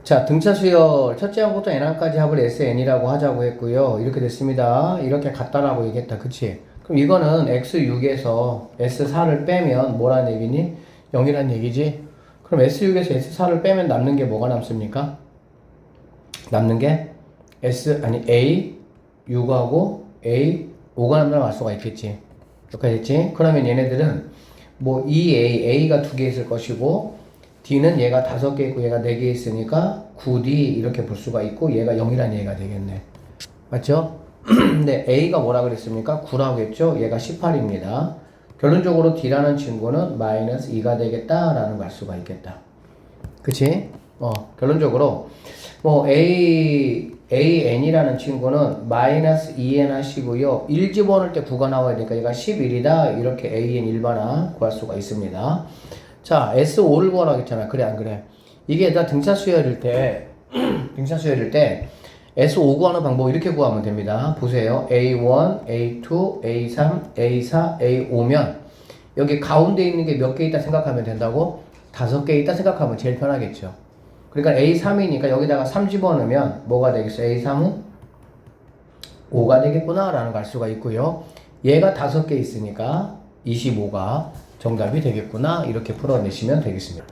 자, 등차 수열 첫째 항부터 n항까지 합을 SN이라고 하자고 했고요. 이렇게 됐습니다. 이렇게 같다라고 얘기했다. 그치? 그럼 이거는 X6에서 S4를 빼면 뭐라는 얘기니? 0이란 얘기지? 그럼 S6에서 S4를 빼면 남는 게 뭐가 남습니까? 남는 게 A6하고 A5가 남는다고 알 수가 있겠지. 여기까지 됐지? 그러면 얘네들은 뭐 A가 두 개 있을 것이고 D는 얘가 5개 있고 얘가 4개 있으니까 9D 이렇게 볼 수가 있고 얘가 0이라는 얘기가 되겠네. 맞죠? 근데 A가 뭐라 그랬습니까? 9라고 했죠? 얘가 18입니다. 결론적으로 D라는 친구는 마이너스 2가 되겠다라는 걸 알 수가 있겠다. 그치? 결론적으로 뭐 AN이라는 친구는 마이너스 2N 하시고요. 1 집어넣을 때 9가 나와야 되니까 얘가 11이다. 이렇게 AN 일반화 구할 수가 있습니다. 자, S5를 구하라고 했잖아. 그래, 안 그래? 이게 다 등차 수열일 때, 등차 수열일 때, S5 구하는 방법 이렇게 구하면 됩니다. 보세요. A1, A2, A3, A4, A5면, 여기 가운데 있는 게 몇 개 있다 생각하면 된다고? 5개 있다 생각하면 제일 편하겠죠. 그러니까 A3이니까 여기다가 3 집어넣으면 뭐가 되겠어? A3은 5가 되겠구나 라는 걸 알 수가 있고요. 얘가 5개 있으니까 25가 정답이 되겠구나 이렇게 풀어내시면 되겠습니다.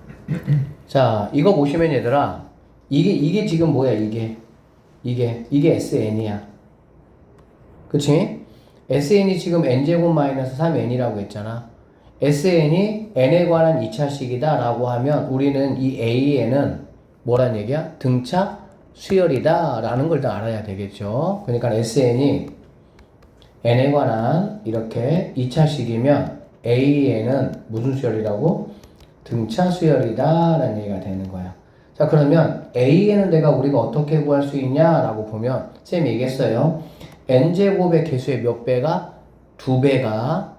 자, 이거 보시면 얘들아, 이게 지금 뭐야? 이게 SN이야. 그치? SN이 지금 n제곱 마이너스 3n이라고 했잖아. SN이 n에 관한 2차식이다 라고 하면 우리는 이 AN은 뭐란 얘기야? 등차 수열이다 라는 걸 다 알아야 되겠죠. 그러니까 SN이 n에 관한 이렇게 2차식이면 AN은 무슨 수열이라고? 등차 수열이다 라는 얘기가 되는 거야. 자, 그러면 AN은 내가 우리가 어떻게 구할 수 있냐 라고 보면 쌤이 얘기했어요. n제곱의 개수의 몇 배가? 2배가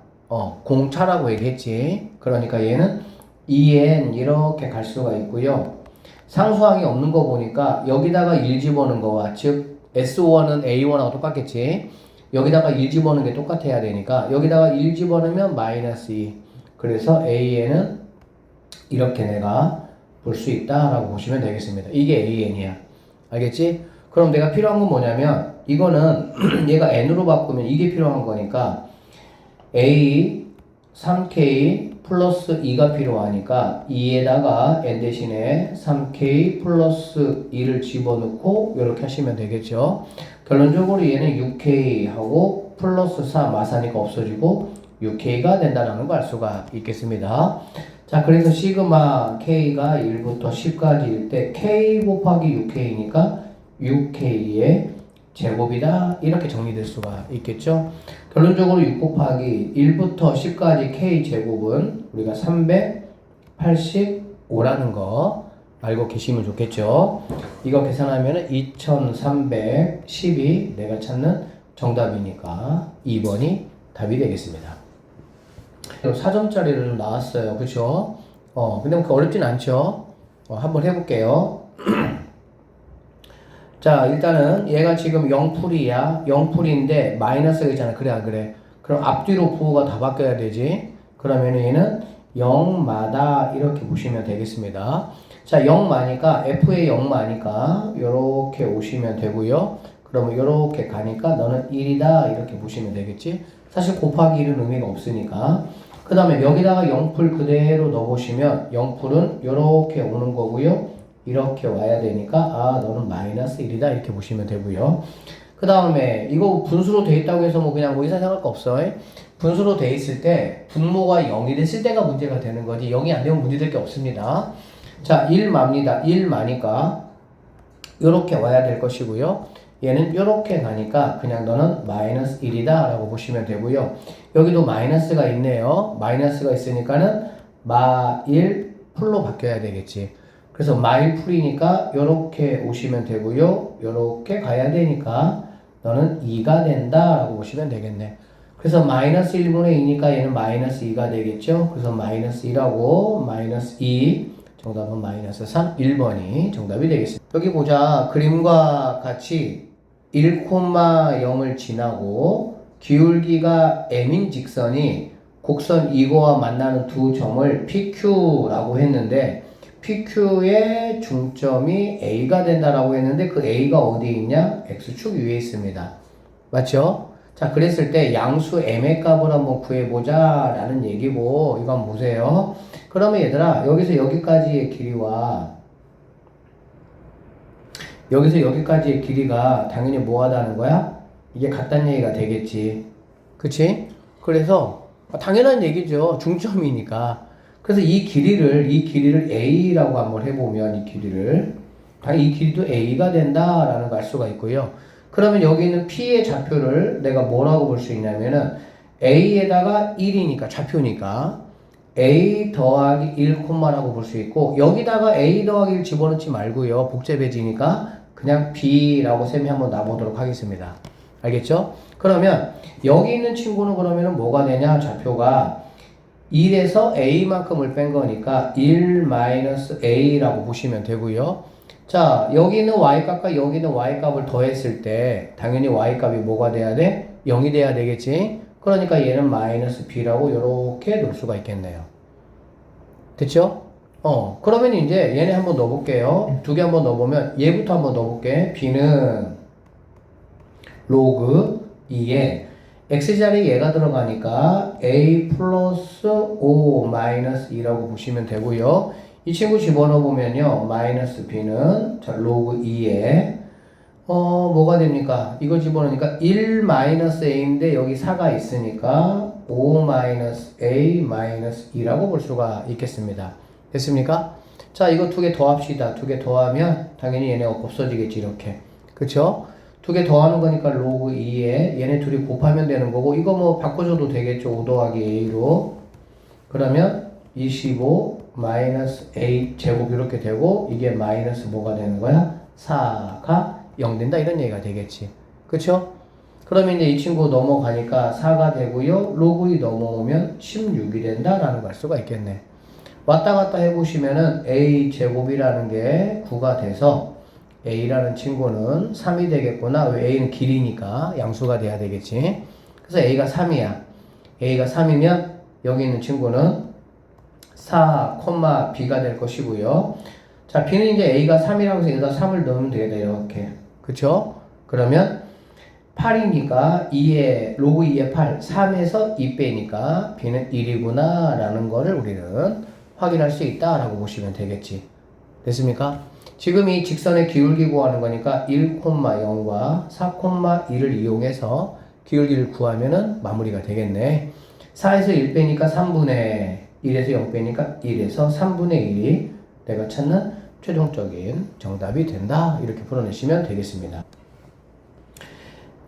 공차라고 얘기했지. 그러니까 얘는 2n 이렇게 갈 수가 있고요. 상수항이 없는 거 보니까 여기다가 1 집어넣은 거와 즉 S1은 A1하고 똑같겠지. 여기다가 1 집어넣는 게 똑같아야 되니까 여기다가 1 집어넣으면 마이너스 2. 그래서 AN은 이렇게 내가 볼 수 있다라고 보시면 되겠습니다. 이게 AN이야. 알겠지? 그럼 내가 필요한 건 뭐냐면 이거는 얘가 N으로 바꾸면 이게 필요한 거니까 A 3K 플러스 2가 필요하니까 2에다가 N 대신에 3K 플러스 2를 집어넣고 이렇게 하시면 되겠죠. 결론적으로 얘는 6K하고 플러스 4 마사니까 없어지고 6K가 된다는 걸 알 수가 있겠습니다. 자, 그래서 시그마 K가 1부터 10까지일 때 K 곱하기 6K니까 6K의 제곱이다 이렇게 정리될 수가 있겠죠. 결론적으로 6 곱하기 1부터 10까지 K제곱은 우리가 385라는 거 알고 계시면 좋겠죠. 이거 계산하면 2310이 내가 찾는 정답이니까 2번이 답이 되겠습니다. 4점짜리를 좀 나왔어요. 그쵸? 근데 그렇게 어렵진 않죠? 한번 해볼게요. 자, 일단은 얘가 지금 0풀이야. 0풀인데 마이너스가 있잖아. 그래, 안 그래? 그럼 앞뒤로 부호가 다 바뀌어야 되지. 그러면 얘는 0마다 이렇게 보시면 되겠습니다. 자, 0마니까 F의 0마니까 요렇게 오시면 되고요. 그러면 요렇게 가니까 너는 1이다 이렇게 보시면 되겠지. 사실 곱하기 1은 의미가 없으니까. 그 다음에 여기다가 0풀 그대로 넣어보시면 0풀은 요렇게 오는 거고요. 이렇게 와야 되니까 너는 마이너스 1이다 이렇게 보시면 되고요. 그 다음에 이거 분수로 돼 있다고 해서 뭐 그냥 뭐 이상 생각할 거 없어. 분수로 돼 있을 때 분모가 0이 됐을 때가 문제가 되는 거지 0이 안 되면 문제될 게 없습니다. 자, 1마입니다. 1마니까 이렇게 와야 될 것이고요. 얘는 이렇게 가니까 그냥 너는 마이너스 1이다 라고 보시면 되고요. 여기도 마이너스가 있네요. 마이너스가 있으니까는 마1 풀로 바뀌어야 되겠지. 그래서 마일 풀이니까 이렇게 오시면 되고요. 이렇게 가야 되니까 너는 2가 된다 라고 보시면 되겠네. 그래서 마이너스 1분의 2니까 얘는 마이너스 2가 되겠죠. 그래서 마이너스 2라고 마이너스 2 정답은 마이너스 3, 1번이 정답이 되겠습니다. 여기 보자. 그림과 같이 1,0을 지나고 기울기가 m인 직선이 곡선 이거와 만나는 두 점을 PQ라고 했는데 PQ의 중점이 A가 된다라고 했는데 그 A가 어디 있냐? X축 위에 있습니다. 맞죠? 자, 그랬을 때 양수 M의 값을 한번 구해보자 라는 얘기고 이거 한번 보세요. 그러면 얘들아 여기서 여기까지의 길이와 여기서 여기까지의 길이가 당연히 뭐하다는 거야? 이게 같다는 얘기가 되겠지. 그치? 그래서 당연한 얘기죠. 중점이니까. 그래서 이 길이를 A라고 한번 해보면 이 길이도 A가 된다라는 걸 알 수가 있고요. 그러면 여기 있는 P의 좌표를 내가 뭐라고 볼 수 있냐면은 A에다가 1이니까 좌표니까 A 더하기 1, 라고 볼 수 있고 여기다가 A 더하기 1 집어넣지 말고요. 복잡해지니까 그냥 B라고 쌤이 한번 놔보도록 하겠습니다. 알겠죠? 그러면 여기 있는 친구는 그러면은 뭐가 되냐? 좌표가 1에서 A만큼을 뺀 거니까 1-A라고 보시면 되고요. 자, 여기 있는 Y값과 여기 있는 Y값을 더했을 때 당연히 Y값이 뭐가 돼야 돼? 0이 돼야 되겠지? 그러니까 얘는 -B라고 이렇게 놓을 수가 있겠네요. 됐죠? 그러면 이제 얘네 한번 넣어볼게요. 두 개 한번 넣어보면 얘부터 한번 넣어볼게. B는 로그 2에 X자리에 얘가 들어가니까 A 플러스 5 마이너스 2라고 보시면 되고요. 이 친구 집어넣어 보면요. 마이너스 B는 자, 로그 2에 뭐가 됩니까? 이거 집어넣으니까 1 마이너스 A인데 여기 4가 있으니까 5 마이너스 A 마이너스 2라고 볼 수가 있겠습니다. 됐습니까? 자, 이거 두 개 더합시다. 두 개 더하면 당연히 얘네가 없어지겠지, 이렇게. 그쵸? 두 개 더하는 거니까 로그 2에 얘네 둘이 곱하면 되는 거고 이거 뭐 바꿔줘도 되겠죠. 5 더하기 A로. 그러면 25 마이너스 A 제곱 이렇게 되고 이게 마이너스 뭐가 되는 거야? 4가 0 된다 이런 얘기가 되겠지. 그쵸? 그러면 이제 이 친구 넘어가니까 4가 되고요. 로그 2 넘어오면 16이 된다라는 걸 알 수가 있겠네. 왔다 갔다 해보시면은 A 제곱이라는 게 9가 돼서 A라는 친구는 3이 되겠구나. 왜 A는 길이니까 양수가 돼야 되겠지. 그래서 A가 3이야. A가 3이면 여기 있는 친구는 4, B가 될 것이고요. 자, B는 이제 A가 3이라고 해서 여기다 3을 넣으면 되겠다. 이렇게. 그쵸? 그러면 8이니까 2에, 로그 2에 8, 3에서 2 빼니까 B는 1이구나. 라는 거를 우리는 확인할 수 있다라고 보시면 되겠지. 됐습니까? 지금 이 직선의 기울기 구하는 거니까 1,0과 4,2를 이용해서 기울기를 구하면은 마무리가 되겠네. 4에서 1 빼니까 3분의 1에서 0 빼니까 1에서 3분의 1이 내가 찾는 최종적인 정답이 된다. 이렇게 풀어내시면 되겠습니다.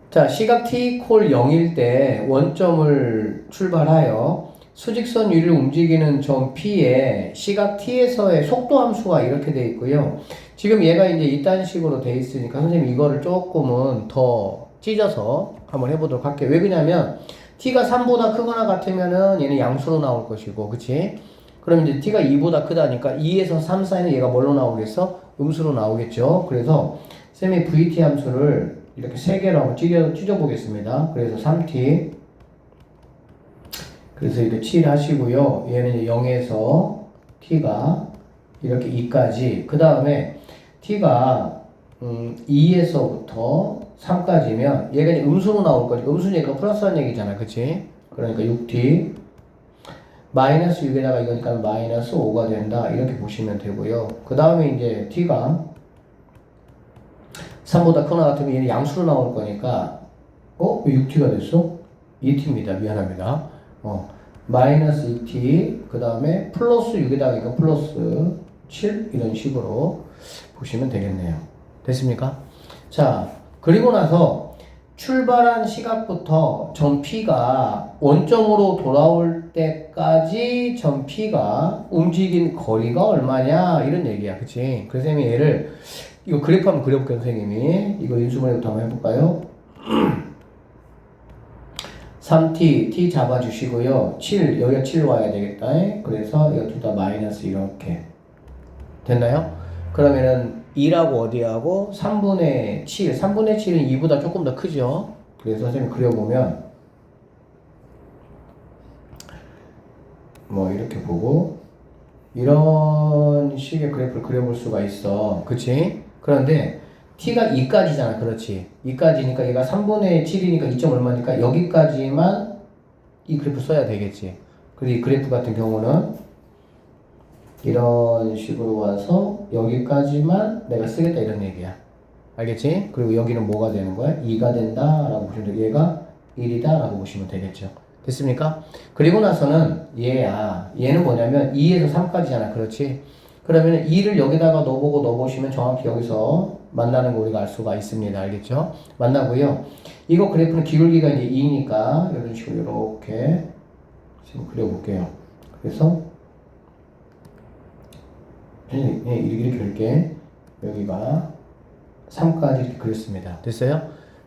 자, 시각 t 콜 0일 때 원점을 출발하여 수직선 위를 움직이는 점 P에 시각 t에서의 속도 함수가 이렇게 돼 있고요. 지금 얘가 이제 이딴 식으로 돼 있으니까 선생님 이거를 조금은 더 찢어서 한번 해보도록 할게요. 왜 그러냐면 t가 3보다 크거나 같으면은 얘는 양수로 나올 것이고, 그치? 그럼 이제 t가 2보다 크다니까 2에서 3 사이는 얘가 뭘로 나오겠어? 음수로 나오겠죠. 그래서 쌤이 VT 함수를 이렇게 3개로 한번 찢어 보겠습니다. 그래서 3t 그래서 이렇게 7 하시고요. 얘는 이제 0에서 t가 이렇게 2까지. 그 다음에 t가 2에서부터 3까지면 얘가 이제 음수로 나올 거지. 음수니까 플러스한 얘기잖아. 그치? 그러니까 6t 마이너스 6에다가 이거니까 마이너스 5가 된다. 이렇게 보시면 되고요. 그 다음에 이제 t가 3보다 크거나 같으면 얘는 양수로 나올 거니까 왜 6t가 됐어? 2t입니다. 미안합니다. 마이너스 2t 그 다음에 플러스 6에다가 이거 플러스 7 이런 식으로 보시면 되겠네요. 됐습니까? 자, 그리고 나서 출발한 시각부터 점 P가 원점으로 돌아올 때까지 점 P가 움직인 거리가 얼마냐 이런 얘기야. 그치? 그래서 선생님이 얘를 이거 그래프 한번 그려볼게요. 선생님이 이거 인수분해부터 한번 해볼까요? 3t, t 잡아주시고요. 7, 여기가 7 와야 되겠다. 그래서 이거 둘 다 마이너스 이렇게. 됐나요? 그러면은 2라고 어디하고 3분의 7. 3분의 7은 2보다 조금 더 크죠? 그래서 선생님 그려보면 뭐 이렇게 보고 이런 식의 그래프를 그려볼 수가 있어. 그치? 그런데 t가 2까지잖아. 그렇지? 2까지니까 얘가 3분의 7이니까 2점 얼마니까 여기까지만 이 그래프 써야 되겠지. 그래서 이 그래프 같은 경우는 이런 식으로 와서 여기까지만 내가 쓰겠다 이런 얘기야. 알겠지? 그리고 여기는 뭐가 되는 거야? 2가 된다 라고 보시면 돼. 얘가 1이다 라고 보시면 되겠죠. 됐습니까? 그리고 나서는 얘는 뭐냐면 2에서 3까지잖아. 그렇지? 그러면 2를 여기다가 넣어보시면 정확히 여기서 만나는 거 우리가 알 수가 있습니다. 알겠죠? 만나고요. 이거 그래프는 기울기가 이제 2니까 이런 식으로 이렇게 지금 그려볼게요. 그래서 이렇게 그릴게. 여기가 3까지 이렇게 그렸습니다. 됐어요?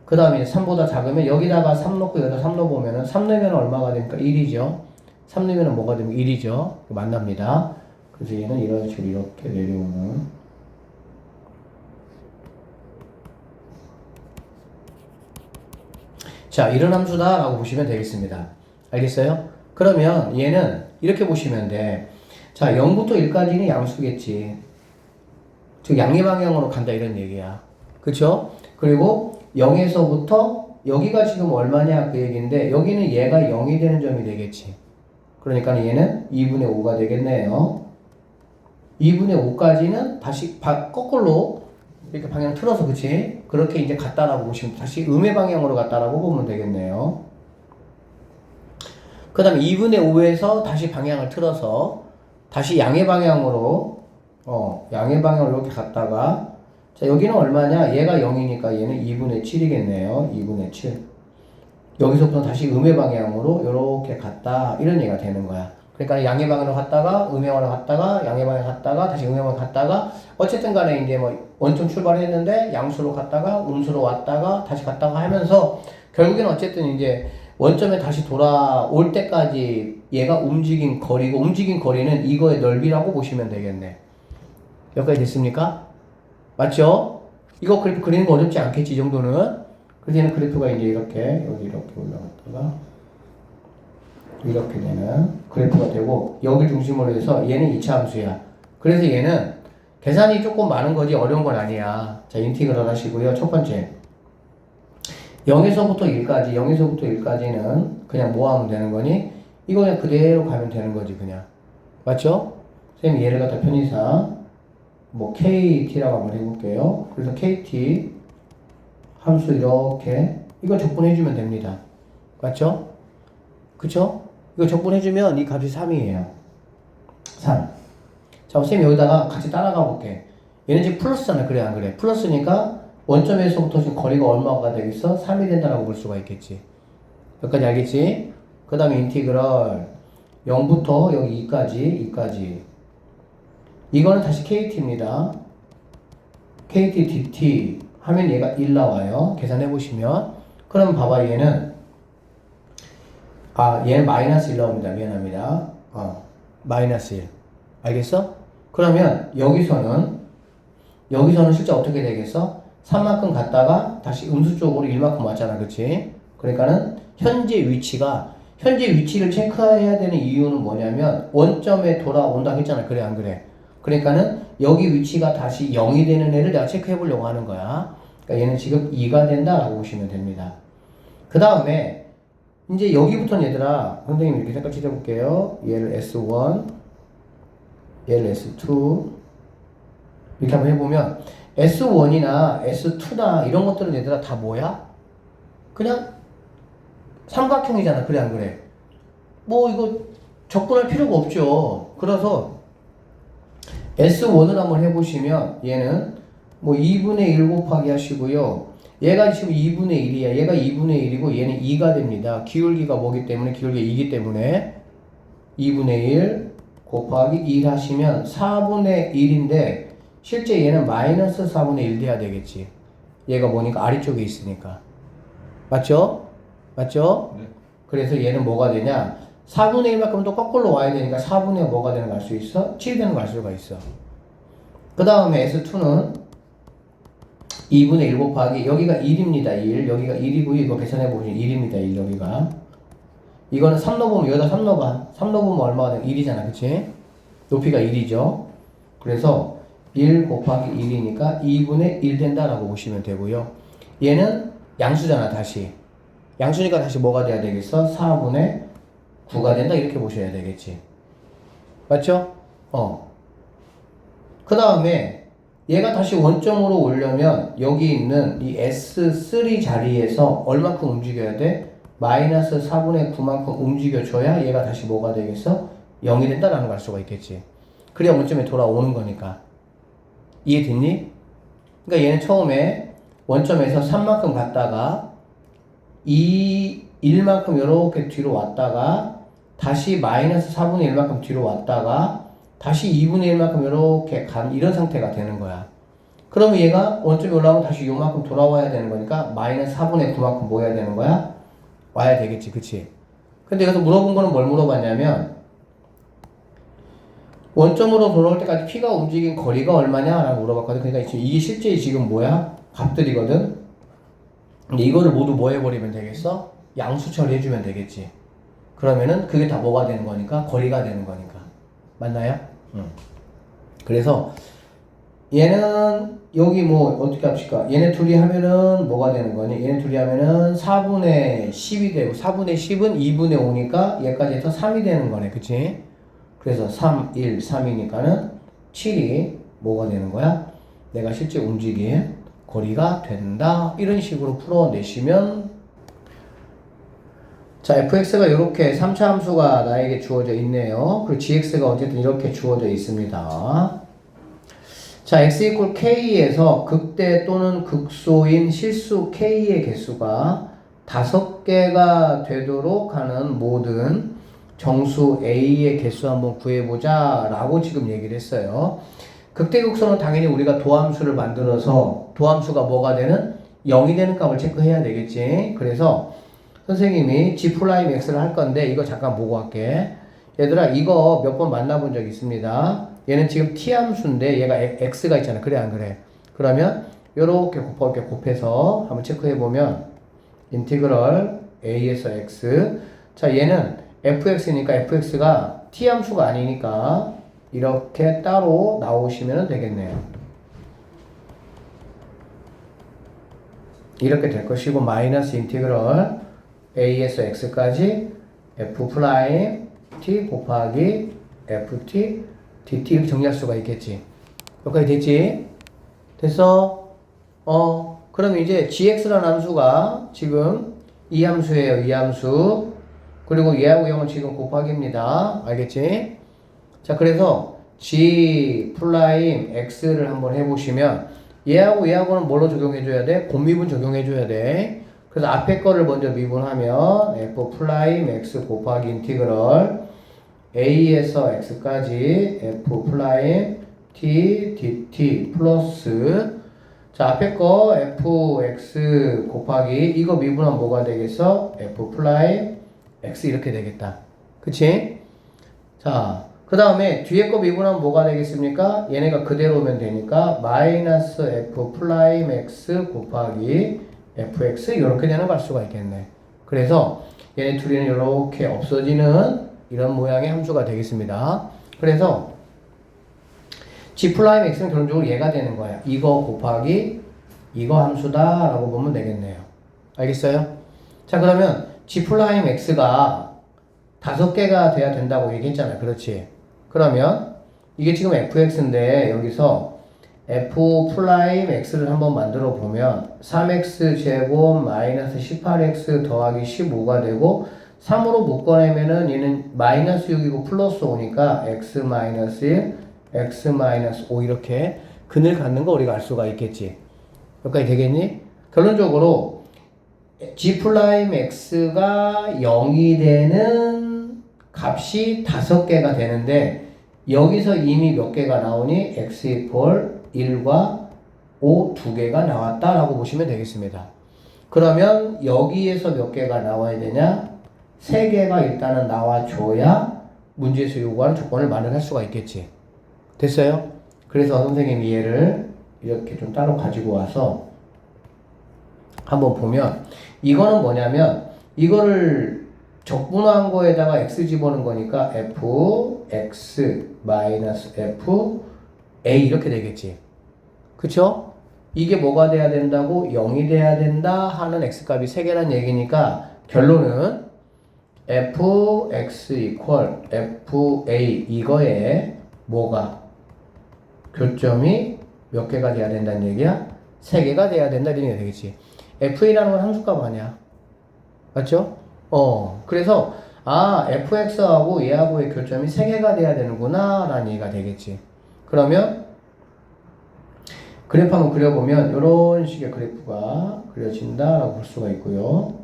그 다음에 3보다 작으면 여기다가 3 넣고 여기다 3 넣어보면은 3 넣으면 얼마가 됩니까? 1이죠. 3 넣으면 뭐가 되면 1이죠. 만납니다. 그래서 얘는 이런 식으로 이렇게 내려오는. 자, 이런 함수다 라고 보시면 되겠습니다. 알겠어요? 그러면 얘는 이렇게 보시면 돼. 자, 0부터 1까지는 양수겠지. 즉 양의 방향으로 간다 이런 얘기야. 그쵸? 그리고 0에서부터 여기가 지금 얼마냐 그 얘기인데 여기는 얘가 0이 되는 점이 되겠지. 그러니까 얘는 2분의 5가 되겠네요. 2분의 5까지는 다시 거꾸로 이렇게 방향 틀어서 그치? 그렇게 이제 갔다라고 보시면 다시 음의 방향으로 갔다라고 보면 되겠네요. 그 다음에 2분의 5에서 다시 방향을 틀어서 다시 양의 방향으로 양의 방향으로 이렇게 갔다가 자 여기는 얼마냐? 얘가 0이니까 얘는 2분의 7이겠네요. 2분의 7. 여기서부터 다시 음의 방향으로 이렇게 갔다 이런 얘기가 되는 거야. 그러니까 양의 방향으로 갔다가 음의 방향으로 갔다가 양의 방향으로 갔다가 다시 음의 방향으로 갔다가 어쨌든 간에 이제 뭐 원점 출발했는데 양수로 갔다가 음수로 왔다가 다시 갔다가 하면서 결국에는 어쨌든 이제 원점에 다시 돌아올 때까지 얘가 움직인 거리고 움직인 거리는 이거의 넓이라고 보시면 되겠네. 여기까지 됐습니까? 맞죠? 이거 그래프 그리는 거 어렵지 않겠지 이 정도는. 그래서 얘는 그래프가 이제 이렇게 여기 이렇게 올라갔다가 이렇게 되는 그래프가 되고 여기 중심으로 해서 얘는 2차 함수야. 그래서 얘는 계산이 조금 많은 거지 어려운 건 아니야. 자 인티그럴 하시고요. 첫 번째 0에서부터 1까지는 그냥 뭐 하면 되는 거니? 이거 그냥 그대로 가면 되는 거지 그냥. 맞죠? 선생님이 얘를 갖다 편의상 뭐 KT라고 한번 해볼게요. 그래서 KT 함수 이렇게 이거 적분해주면 됩니다. 맞죠? 그쵸? 이거 적분해주면 이 값이 3이에요. 3. 자, 선생님 여기다가 같이 따라가 볼게. 얘는 지금 플러스잖아. 그래 안 그래? 플러스니까 원점에서부터 지금 거리가 얼마가 되겠어? 3이 된다라고 볼 수가 있겠지. 여기까지 알겠지? 그 다음에 인티그럴 0부터 여기 2까지 이거는 다시 KT입니다. KT DT 하면 얘가 1 나와요. 계산해 보시면 그럼 봐봐 얘는 얘는 마이너스 1 나옵니다. 미안합니다. 마이너스 1 알겠어? 그러면 여기서는 실제 어떻게 되겠어? 3만큼 갔다가 다시 음수 쪽으로 1만큼 왔잖아. 그치? 그러니까는 현재 위치를 체크해야 되는 이유는 뭐냐면 원점에 돌아온다 했잖아. 그래 안 그래? 그러니까는 여기 위치가 다시 0이 되는 애를 내가 체크해 보려고 하는 거야. 그러니까 얘는 지금 2가 된다라고 보시면 됩니다. 그 다음에 이제 여기부터는 얘들아 선생님이 이렇게 색깔 칠해볼게요. 얘를 S1 얘를 S2 이렇게 한번 해보면 S1이나 S2나 이런 것들은 얘들아 다 뭐야? 그냥 삼각형이잖아. 그래 안 그래? 뭐 이거 적분할 필요가 없죠. 그래서 S1을 한번 해보시면 얘는 뭐 2분의 1 곱하기 하시고요. 얘가 지금 2분의 1이야. 얘가 2분의 1이고 얘는 2가 됩니다. 기울기가 뭐기 때문에 기울기가 2기 때문에 2분의 1 곱하기 1 하시면 4분의 1인데 실제 얘는 마이너스 4분의 1 돼야 되겠지. 얘가 뭐니까 아래쪽에 있으니까. 맞죠? 맞죠? 네. 그래서 얘는 뭐가 되냐? 4분의 1만큼 또 거꾸로 와야 되니까 4분의 5 뭐가 되는 거 알 수 있어? 7이 되는 거 알 수가 있어. 그 다음에 S2는 2분의 1 곱하기 여기가 1입니다. 1 여기가 1이고요. 이거 계산해 보시면 1입니다. 1 여기가 이거는 3 넣어보면 여기다 3 넣어봐. 3 넣어보면 얼마가 돼? 1이잖아. 그치? 높이가 1이죠. 그래서 1 곱하기 1이니까 2분의 1 된다라고 보시면 되고요. 얘는 양수잖아, 다시. 양수니까 다시 뭐가 돼야 되겠어? 4분의 9가 된다, 이렇게 보셔야 되겠지. 맞죠? 그 다음에 얘가 다시 원점으로 오려면 여기 있는 이 S3 자리에서 얼마큼 움직여야 돼? 마이너스 4분의 9만큼 움직여줘야 얘가 다시 뭐가 되겠어? 0이 된다라는 걸 알 수가 있겠지. 그래야 원점에 돌아오는 거니까. 이해됐니? 그러니까 얘는 처음에 원점에서 3만큼 갔다가 1만큼 이렇게 뒤로 왔다가 다시 마이너스 4분의 1만큼 뒤로 왔다가 다시 2분의 1만큼 이렇게 간 이런 상태가 되는 거야. 그러면 얘가 원점에 올라오면 다시 요만큼 돌아와야 되는 거니까 마이너스 4분의 9만큼 뭐 해야 되는 거야? 와야 되겠지, 그치? 근데 여기서 물어본 거는 뭘 물어봤냐면 원점으로 돌아올 때까지 P가 움직인 거리가 얼마냐? 라고 물어봤거든. 그러니까 이게 실제 지금 뭐야? 값들이거든. 근데 이거를 모두 뭐 해버리면 되겠어? 양수 처리해주면 되겠지. 그러면은 그게 다 뭐가 되는 거니까? 거리가 되는 거니까. 맞나요? 그래서 얘는 여기 뭐 어떻게 합시까? 얘네 둘이 하면은 뭐가 되는 거니? 얘네 둘이 하면은 4분의 10이 되고 4분의 10은 2분의 5니까 얘까지 해서 3이 되는 거네. 그치? 그래서 3, 1, 3이니까는 7이 뭐가 되는 거야? 내가 실제 움직인 거리가 된다. 이런 식으로 풀어내시면 자, fx가 이렇게 3차 함수가 나에게 주어져 있네요. 그리고 gx가 어쨌든 이렇게 주어져 있습니다. 자, x 이퀄 k에서 극대 또는 극소인 실수 k의 개수가 5개가 되도록 하는 모든 정수 a의 개수 한번 구해보자 라고 지금 얘기를 했어요. 극대 극소는 당연히 우리가 도함수를 만들어서 도함수가 뭐가 되는? 0이 되는 값을 체크해야 되겠지. 그래서 선생님이 g'x를 할 건데 이거 잠깐 보고 할게. 얘들아 이거 몇 번 만나본 적 있습니다. 얘는 지금 t함수인데 얘가 x가 있잖아. 그래 안 그래? 그러면 요렇게 곱해서 한번 체크해보면 인티그럴 a에서 x. 자, 얘는 fx니까 fx가 t함수가 아니니까 이렇게 따로 나오시면 되겠네요. 이렇게 될 것이고 마이너스 인티그럴 a에서 x까지 f 프라임 t 곱하기 ft dt 이렇게 정리할 수가 있겠지. 여기까지 됐지? 됐어? 그럼 이제 gx라는 함수가 지금 이 함수예요. 이 함수. 그리고 얘하고 0은 지금 곱하기입니다. 알겠지? 자, 그래서 g 프라임 x를 한번 해보시면 얘하고 얘하고는 뭘로 적용해줘야 돼? 곱미분 적용해줘야 돼. 그래서 앞에 거를 먼저 미분하면 f 프라임 x 곱하기 인티그럴 a에서 x까지 f 프라임 t dt 플러스 자, 앞에 거 fx 곱하기 이거 미분하면 뭐가 되겠어? f 프라임 x 이렇게 되겠다. 그치? 자, 그 다음에 뒤에 거 미분하면 뭐가 되겠습니까? 얘네가 그대로 오면 되니까 마이너스 f 프라임 x 곱하기 fx 이렇게 되는 걸 알 수가 있겠네. 그래서 얘네 둘이는 이렇게 없어지는 이런 모양의 함수가 되겠습니다. 그래서 g'x는 결론적으로 얘가 되는 거야. 이거 곱하기 이거 함수다 라고 보면 되겠네요. 알겠어요? 자, 그러면 g'x가 5개가 돼야 된다고 얘기했잖아요. 그렇지? 그러면 이게 지금 fx인데 여기서 f'x를 한번 만들어 보면 3x 제곱 마이너스 18x 더하기 15가 되고 3으로 묶어내면은 얘는 마이너스 6이고 플러스 5니까 x 마이너스 1, x 마이너스 5 이렇게 근을 갖는 거 우리가 알 수가 있겠지. 여기까지 되겠니? 결론적으로 g'x가 0이 되는 값이 5개가 되는데 여기서 이미 몇 개가 나오니? x 이퀄 1과 5 2개가 나왔다라고 보시면 되겠습니다. 그러면 여기에서 몇 개가 나와야 되냐? 3개가 일단은 나와줘야 문제에서 요구하는 조건을 마련할 수가 있겠지. 됐어요? 그래서 선생님이 얘를 이렇게 좀 따로 가지고 와서 한번 보면 이거는 뭐냐면 이거를 적분한 거에다가 x 집어넣은 거니까 f x 마이너스 f a 이렇게 되겠지. 그쵸? 이게 뭐가 돼야 된다고? 0이 돼야 된다 하는 x값이 3개란 얘기니까 결론은 fx equal fa 이거에 뭐가? 교점이 몇 개가 돼야 된다는 얘기야? 3개가 돼야 된다 이런 얘기가 되겠지. fa라는 건 함수값 아니야. 맞죠? 그래서 fx하고 얘하고의 교점이 3개가 돼야 되는구나 라는 얘기가 되겠지. 그러면 그래프 한번 그려보면 이런 식의 그래프가 그려진다 라고 볼 수가 있고요.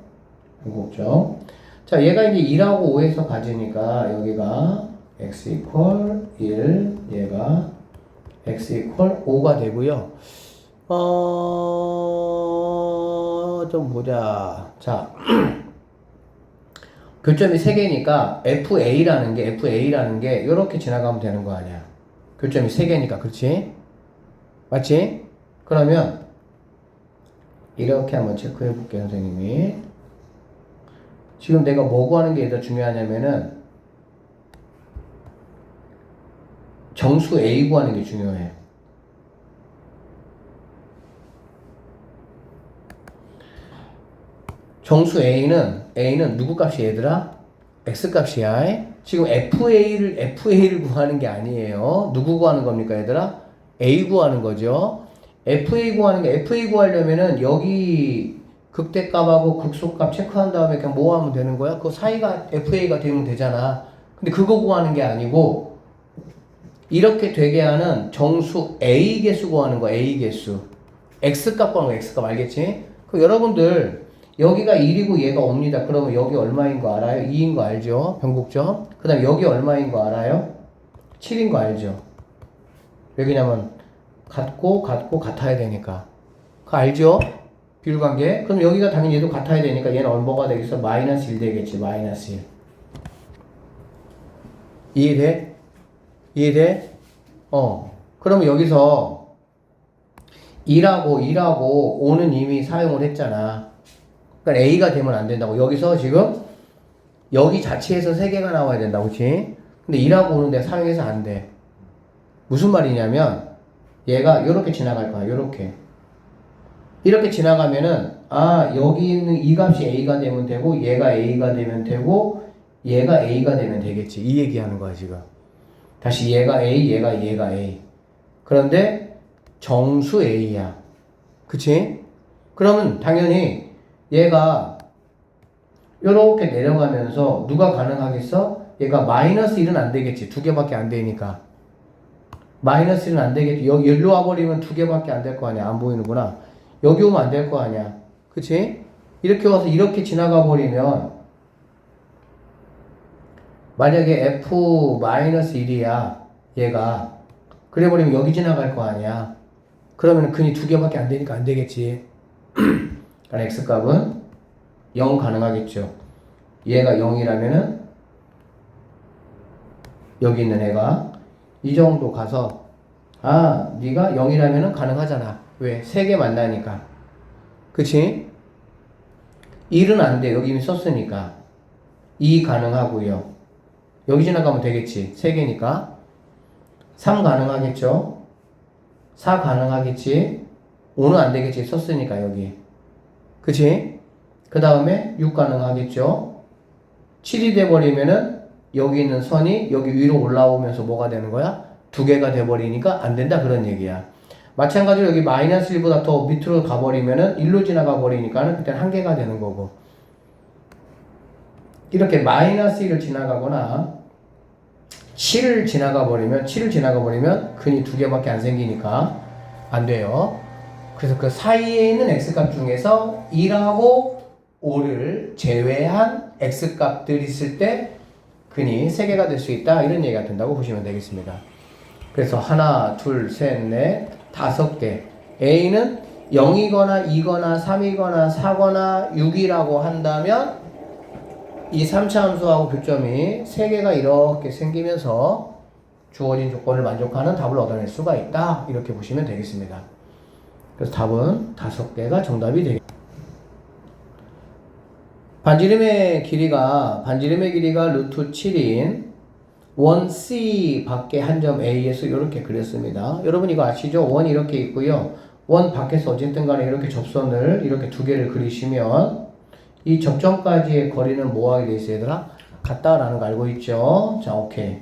변곡점. 자, 얘가 이제 2하고 5에서 가지니까 여기가 x equal 1, 얘가 x equal 5가 되고요. 좀 보자. 자, 교점이 3개니까 FA라는 게 이렇게 지나가면 되는 거 아니야. 교점이 3개니까, 그렇지? 맞지? 그러면 이렇게 한번 체크해 볼게요, 선생님이. 지금 내가 뭐 구하는 게 더 중요하냐면은 정수 A 구하는 게 중요해. 정수 A는 누구 값이 얘들아? X 값이야. 지금 FA를 구하는 게 아니에요. 누구 구하는 겁니까, 얘들아? A 구하는 거죠. FA 구하려면은 여기 극대값하고 극소값 체크한 다음에 그냥 뭐 하면 되는 거야? 그 사이가 FA가 되면 되잖아. 근데 그거 구하는 게 아니고 이렇게 되게 하는 정수 A 개수 구하는 거, A 개수. X값 구하는 거, X값 알겠지? 그 여러분들 여기가 1이고 얘가 5입니다. 그러면 여기 얼마인 거 알아요? 2인 거 알죠? 변곡점. 그 다음 여기 얼마인 거 알아요? 7인 거 알죠? 왜냐면 같고 같아야 되니까. 그거 알죠? 비율관계. 그럼 여기가 당연히 얘도 같아야 되니까 얘는 얼마가 되겠어? 마이너스 1 되겠지. 마이너스 1. 이해돼? 이해돼? 그러면 여기서 2라고 5는 이미 사용을 했잖아. 그러니까 A가 되면 안 된다고. 여기서 지금 여기 자체에서 3개가 나와야 된다고. 그치? 근데 2라고 5는 내가 사용해서 안 돼. 무슨 말이냐면 얘가 요렇게 지나갈 거야. 요렇게. 이렇게 지나가면은 여기 있는 이 값이 A가 되면 되고 얘가 A가 되면 되고 얘가 A가 되면 되겠지. 이 얘기하는 거야 지금. 다시 얘가 A, 얘가 A. 그런데 정수 A야. 그치? 그러면 당연히 얘가 요렇게 내려가면서 누가 가능하겠어? 얘가 마이너스 1은 안 되겠지. 2개밖에 안 되니까. 마이너스 1은 안 되겠지. 여기 일로 와버리면 2개밖에 안 될 거 아니야. 안 보이는구나. 여기 오면 안 될 거 아니야. 그치? 이렇게 와서 이렇게 지나가 버리면 만약에 F-1이야. 얘가. 그래 버리면 여기 지나갈 거 아니야. 그러면 근이 2개밖에 안 되니까 안 되겠지. 그러니까 X값은 0 가능하겠죠. 얘가 0이라면은 여기 있는 애가 이 정도 가서 네가 0이라면은 가능하잖아. 왜? 3개 만나니까. 그치? 1은 안 돼. 여기 이미 썼으니까. 2 가능하고요. 여기 지나가면 되겠지. 3개니까. 3 가능하겠죠? 4 가능하겠지? 5는 안 되겠지. 썼으니까 여기. 그치? 그 다음에 6 가능하겠죠? 7이 돼버리면은 여기 있는 선이 여기 위로 올라오면서 뭐가 되는 거야? 2개가 돼버리니까 안 된다 그런 얘기야. 마찬가지로 여기 마이너스 1보다 더 밑으로 가버리면은 1로 지나가 버리니까는 그때는 1개가 되는 거고. 이렇게 마이너스 1을 지나가거나 7을 지나가 버리면 근이 2개밖에 안 생기니까 안 돼요. 그래서 그 사이에 있는 x값 중에서 1하고 5를 제외한 x값들이 있을 때 근이 3개가 될 수 있다 이런 얘기가 된다고 보시면 되겠습니다. 그래서 하나, 둘, 셋, 넷, 5개. A는 0이거나 2거나 3이거나 4거나 6이라고 한다면 이 3차 함수하고 교점이 3개가 이렇게 생기면서 주어진 조건을 만족하는 답을 얻어낼 수가 있다. 이렇게 보시면 되겠습니다. 그래서 답은 5개가 정답이 되겠습니다. 반지름의 길이가 루트 7인 원 C 밖에 한 점 A에서 이렇게 그렸습니다. 여러분 이거 아시죠? 원이 이렇게 있고요. 원 밖에서 어쨌든 간에 이렇게 접선을 이렇게 두 개를 그리시면 이 접점까지의 거리는 뭐하게 돼 있어요, 얘들아? 같다라는 거 알고 있죠? 자, 오케이.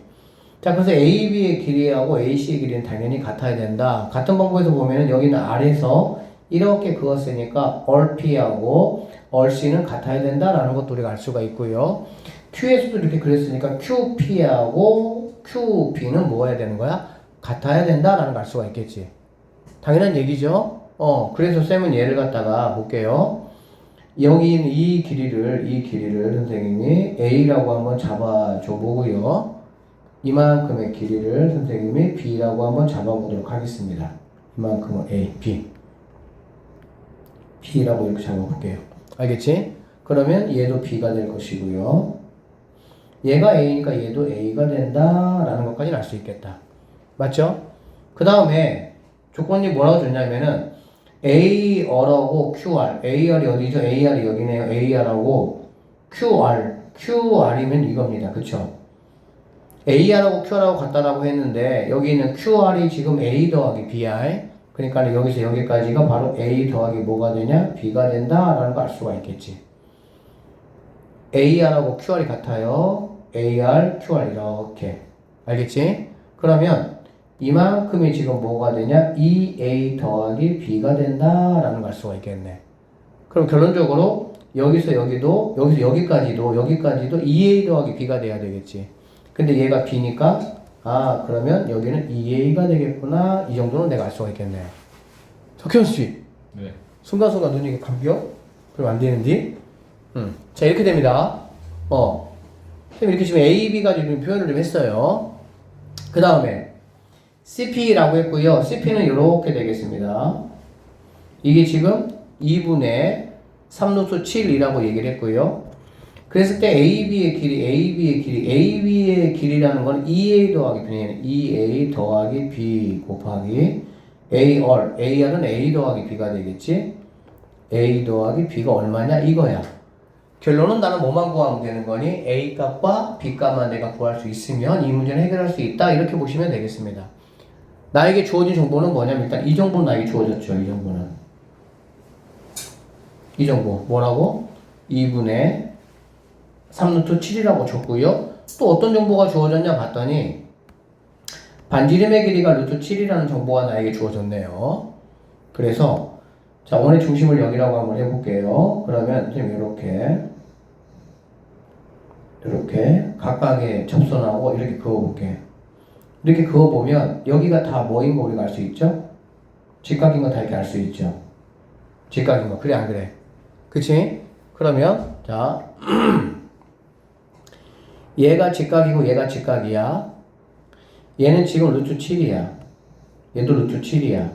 자, 그래서 AB의 길이하고 AC의 길이는 당연히 같아야 된다. 같은 방법에서 보면은 여기는 R에서 이렇게 그었으니까 RP하고 RC는 같아야 된다라는 것도 우리가 알 수가 있고요. Q에서도 이렇게 그랬으니까 QP하고 QB는 뭐 해야 되는 거야? 같아야 된다라는 걸 알 수가 있겠지. 당연한 얘기죠. 그래서 쌤은 얘를 갖다가 볼게요. 여기 있는 이 길이를 선생님이 A라고 한번 잡아줘 보고요. 이만큼의 길이를 선생님이 B라고 한번 잡아보도록 하겠습니다. 이만큼은 A, B라고 이렇게 잡아볼게요. 알겠지? 그러면 얘도 B가 될 것이고요. 얘가 A니까 얘도 A가 된다라는 것까지는 알 수 있겠다. 맞죠? 그 다음에 조건이 뭐라고 줬냐면은 AR하고 QR, AR이 어디죠? AR이 여기네요. AR하고 QR이면 이겁니다. 그쵸? AR하고 QR하고 같다라고 했는데 여기는 QR이 지금 A 더하기 BR, 그러니까 여기서 여기까지가 바로 A 더하기 뭐가 되냐? B가 된다라는 걸 알 수가 있겠지. AR하고 QR이 같아요. AR, QR 이렇게. 알겠지? 그러면 이만큼이 지금 뭐가 되냐? 2A 더하기 B가 된다라는 걸 알 수가 있겠네. 그럼 결론적으로 여기서 여기도, 여기서 여기까지도 2A 더하기 B가 돼야 되겠지. 근데 얘가 B니까, 그러면 여기는 2A가 되겠구나. 이 정도는 내가 알 수가 있겠네. 석현씨. 네. 순간순간 눈이 감겨? 그럼 안 되는데? 자, 이렇게 됩니다. 선생님 이렇게 지금 A, B 가지고 좀 표현을 좀 했어요. 그 다음에 CP라고 했고요. CP는 이렇게 되겠습니다. 이게 지금 2분의 3루트 7이라고 얘기를 했고요. 그랬을 때 AB의 길이라는 건 2A 더하기 B는 2A 더하기 B 곱하기 AR은 A 더하기 B가 되겠지? A 더하기 B가 얼마냐? 이거야. 결론은 나는 뭐만 구하면 되는 거니? A 값과 B 값만 내가 구할 수 있으면 이 문제는 해결할 수 있다. 이렇게 보시면 되겠습니다. 나에게 주어진 정보는 뭐냐면 일단 이 정보는 나에게 주어졌죠. 이 정보 뭐라고? 2분의 3루트 7이라고 줬고요. 또 어떤 정보가 주어졌냐 봤더니 반지름의 길이가 루트 7이라는 정보가 나에게 주어졌네요. 그래서 자, 원의 중심을 여기라고 한번 해볼게요. 그러면 선생님 이렇게 각각의 접선하고 이렇게 그어볼게요. 이렇게 그어보면 여기가 다 뭐인 거 우리가 알 수 있죠? 직각인 거 다 이렇게 알 수 있죠? 직각인 거. 그래 안 그래? 그치? 그러면 자 얘가 직각이고 얘가 직각이야. 얘는 지금 루트 7이야. 얘도 루트 7이야.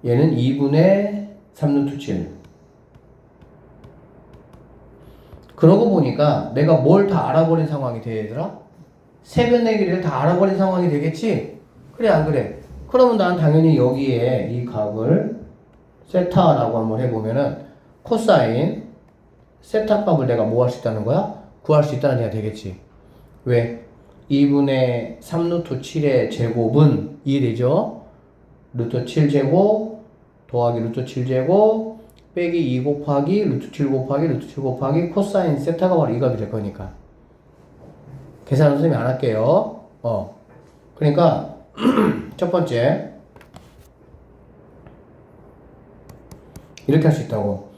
얘는 2분의 3루트 7. 그러고 보니까 내가 뭘 다 알아버린 상황이 돼, 얘들아? 세변의 길이를 다 알아버린 상황이 되겠지? 그래 안 그래? 그러면 난 당연히 여기에 이 값을 세타라고 한번 해보면은 코사인 세타 값을 내가 뭐 할 수 있다는 거야? 구할 수 있다는 얘기가 되겠지. 왜? 2분의 3루트 7의 제곱은 이해되죠? 루트 7제곱 더하기 루트 7제곱 빼기 2 곱하기 루트 7 곱하기 루트 7 곱하기 코사인 세타가 바로 이 값이 될 거니까. 계산은 선생님이 안 할게요. 그러니까 첫 번째 이렇게 할 수 있다고.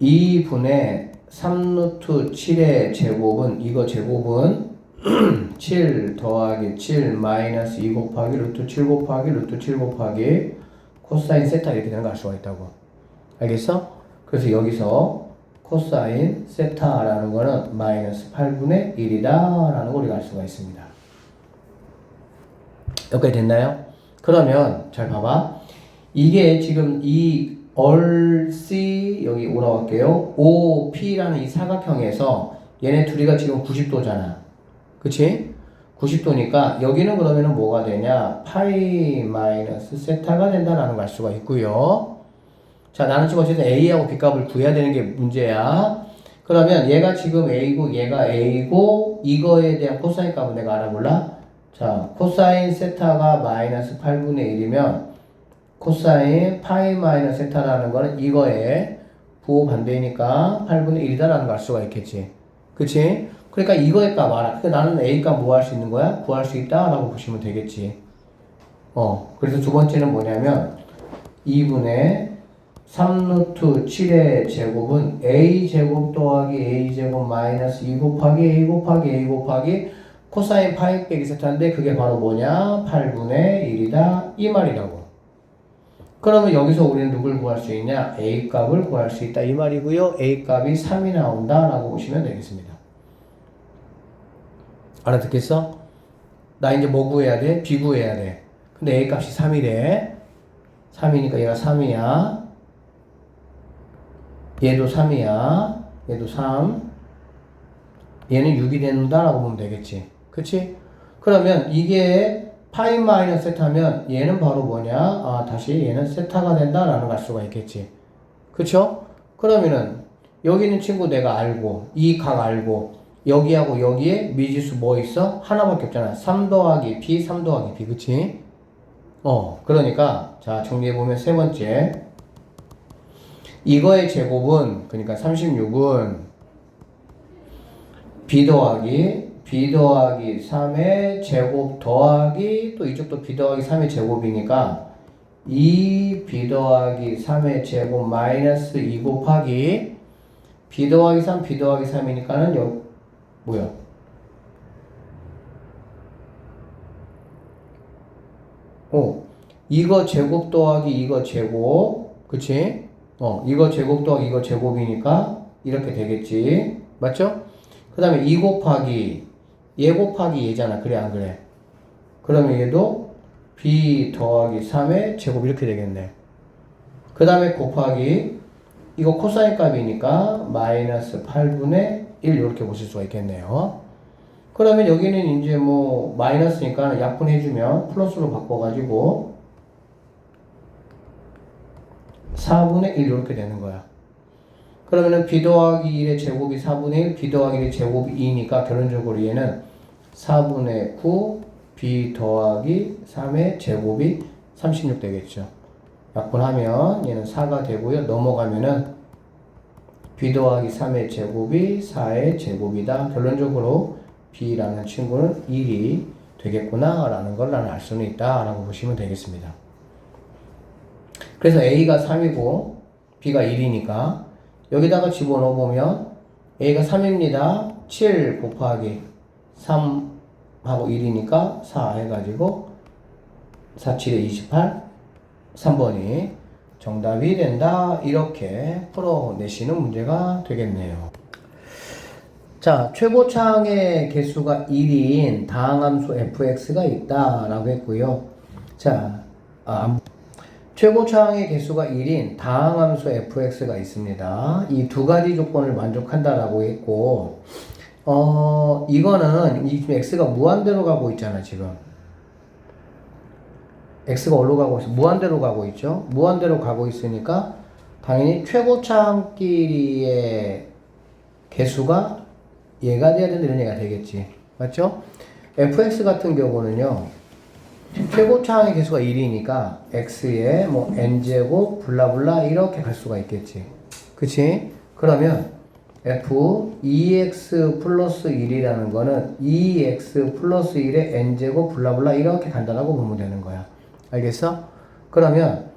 2분의 3루트 7의 제곱은 이거 제곱은 7 더하기 7 마이너스 2 곱하기 루트 7 곱하기 루트 7 곱하기 코사인 세타 이렇게 되는 걸 알 수가 있다고. 알겠어? 그래서 여기서 코사인 세타라는 거는 마이너스 8분의 1이다 라는 걸 우리가 알 수가 있습니다. 여기까지 됐나요? 그러면 잘 봐봐. 이게 지금 이 RC 여기 올라갈게요. OP라는 이 사각형에서 얘네 둘이가 지금 90도잖아. 그치? 90도니까 여기는 그러면은 뭐가 되냐? 파이 마이너스 세타가 된다라는 걸 알 수가 있고요. 자, 나는 지금 어쨌든 A하고 B 값을 구해야 되는 게 문제야. 그러면 얘가 지금 A고 얘가 A고 이거에 대한 코사인 값은 내가 알아볼라? 자, 코사인 세타가 마이너스 8분의 1이면 코사인 파이 마이너스 세타라는 거는 이거에 부호 반대니까 8분의 1이다라는 걸 알 수가 있겠지. 그치? 그러니까 이거의 값 알아. 그러니까 나는 A 값 뭐 할 수 있는 거야? 구할 수 있다라고 보시면 되겠지. 그래서 두 번째는 뭐냐면 2분의 3루트 7의 제곱은 A제곱 더하기 A제곱 마이너스 2 곱하기 A 곱하기 A 곱하기 코사인 파이 빼기 세타인데 그게 바로 뭐냐? 8분의 1이다 이 말이라고. 그러면 여기서 우리는 누굴 구할 수 있냐? A 값을 구할 수 있다 이 말이고요. A 값이 3이 나온다 라고 보시면 되겠습니다. 알아듣겠어? 나 이제 뭐 구해야 돼? B 구해야 돼. 근데 A 값이 3이래. 3이니까 얘가 3이야. 얘도 3이야. 얘도 3. 얘는 6이 된다라고 보면 되겠지. 그치? 그러면 이게 파이 마이너스 세타면 얘는 바로 뭐냐? 다시 얘는 세타가 된다라는 걸 알 수가 있겠지. 그쵸? 그러면은 여기 있는 친구 내가 알고 이 각 알고 여기하고 여기에 미지수 뭐 있어? 하나밖에 없잖아. 3 더하기 B, 3 더하기 B. 그치? 그러니까 자 정리해보면 세 번째 이거의 제곱은 그러니까 36은 B 더하기 3의 제곱 더하기 또 이쪽도 B 더하기 3의 제곱이니까 2B 더하기 3의 제곱 마이너스 2 곱하기 B 더하기 3 B 더하기 3이니까는 뭐야? 이거 제곱 더하기 이거 제곱 그치? 이거 제곱 더하기 이거 제곱이니까 이렇게 되겠지 맞죠? 그 다음에 2 곱하기 얘 곱하기 얘잖아 그래 안 그래? 그러면 얘도 B 더하기 3의 제곱 이렇게 되겠네 그 다음에 곱하기 이거 코사인 값이니까 마이너스 8분의 1 이렇게 보실 수가 있겠네요 그러면 여기는 이제 뭐 마이너스니까 약분해주면 플러스로 바꿔가지고 4분의 1 이렇게 되는 거야 그러면은 B 더하기 1의 제곱이 4분의 1, B 더하기 1의 제곱이 2니까 결론적으로 얘는 4분의 9 B 더하기 3의 제곱이 36 되겠죠. 약분하면 얘는 4가 되고요. 넘어가면은 B 더하기 3의 제곱이 4의 제곱이다. 결론적으로 B라는 친구는 1이 되겠구나 라는 걸 나는 알 수는 있다 라고 보시면 되겠습니다. 그래서 A가 3이고 B가 1이니까 여기다가 집어넣어보면 A가 3입니다. 7 곱하기 3하고 1이니까 4 해가지고 4, 7에 28 3번이 정답이 된다 이렇게 풀어내시는 문제가 되겠네요. 자, 최고차항의 개수가 1인 다항함수 fx가 있다 라고 했고요. 자, 최고차항의 개수가 1인 다항함수 fx가 있습니다. 이 두 가지 조건을 만족한다라고 했고, 이거는 지금 x가 무한대로 가고 있잖아, 지금. x가 어디로 가고 있어? 무한대로 가고 있죠? 무한대로 가고 있으니까, 당연히 최고차항끼리의 개수가 얘가 돼야 된다, 이런 얘기가 되겠지. 맞죠? fx 같은 경우는요, 최고차항의 개수가 1이니까 x에 뭐 n제곱 블라블라 이렇게 갈 수가 있겠지 그치? 그러면 f 2x 플러스 1이라는 거는 2x 플러스 1에 n제곱 블라블라 이렇게 간다라고 보면 되는 거야 알겠어? 그러면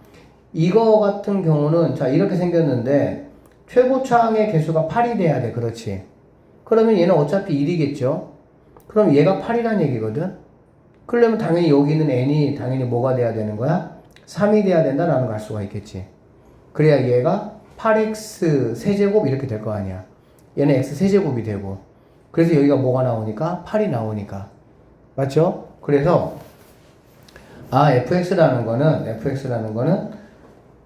이거 같은 경우는 자 이렇게 생겼는데 최고차항의 개수가 8이 돼야 돼 그렇지? 그러면 얘는 어차피 1이겠죠? 그럼 얘가 8이란 얘기거든? 그러려면 당연히 여기 있는 n이 당연히 뭐가 돼야 되는 거야? 3이 돼야 된다라는 걸 알 수가 있겠지. 그래야 얘가 8x 세제곱 이렇게 될 거 아니야. 얘는 x 세제곱이 되고. 그래서 여기가 뭐가 나오니까? 8이 나오니까. 맞죠? 그래서 fx라는 거는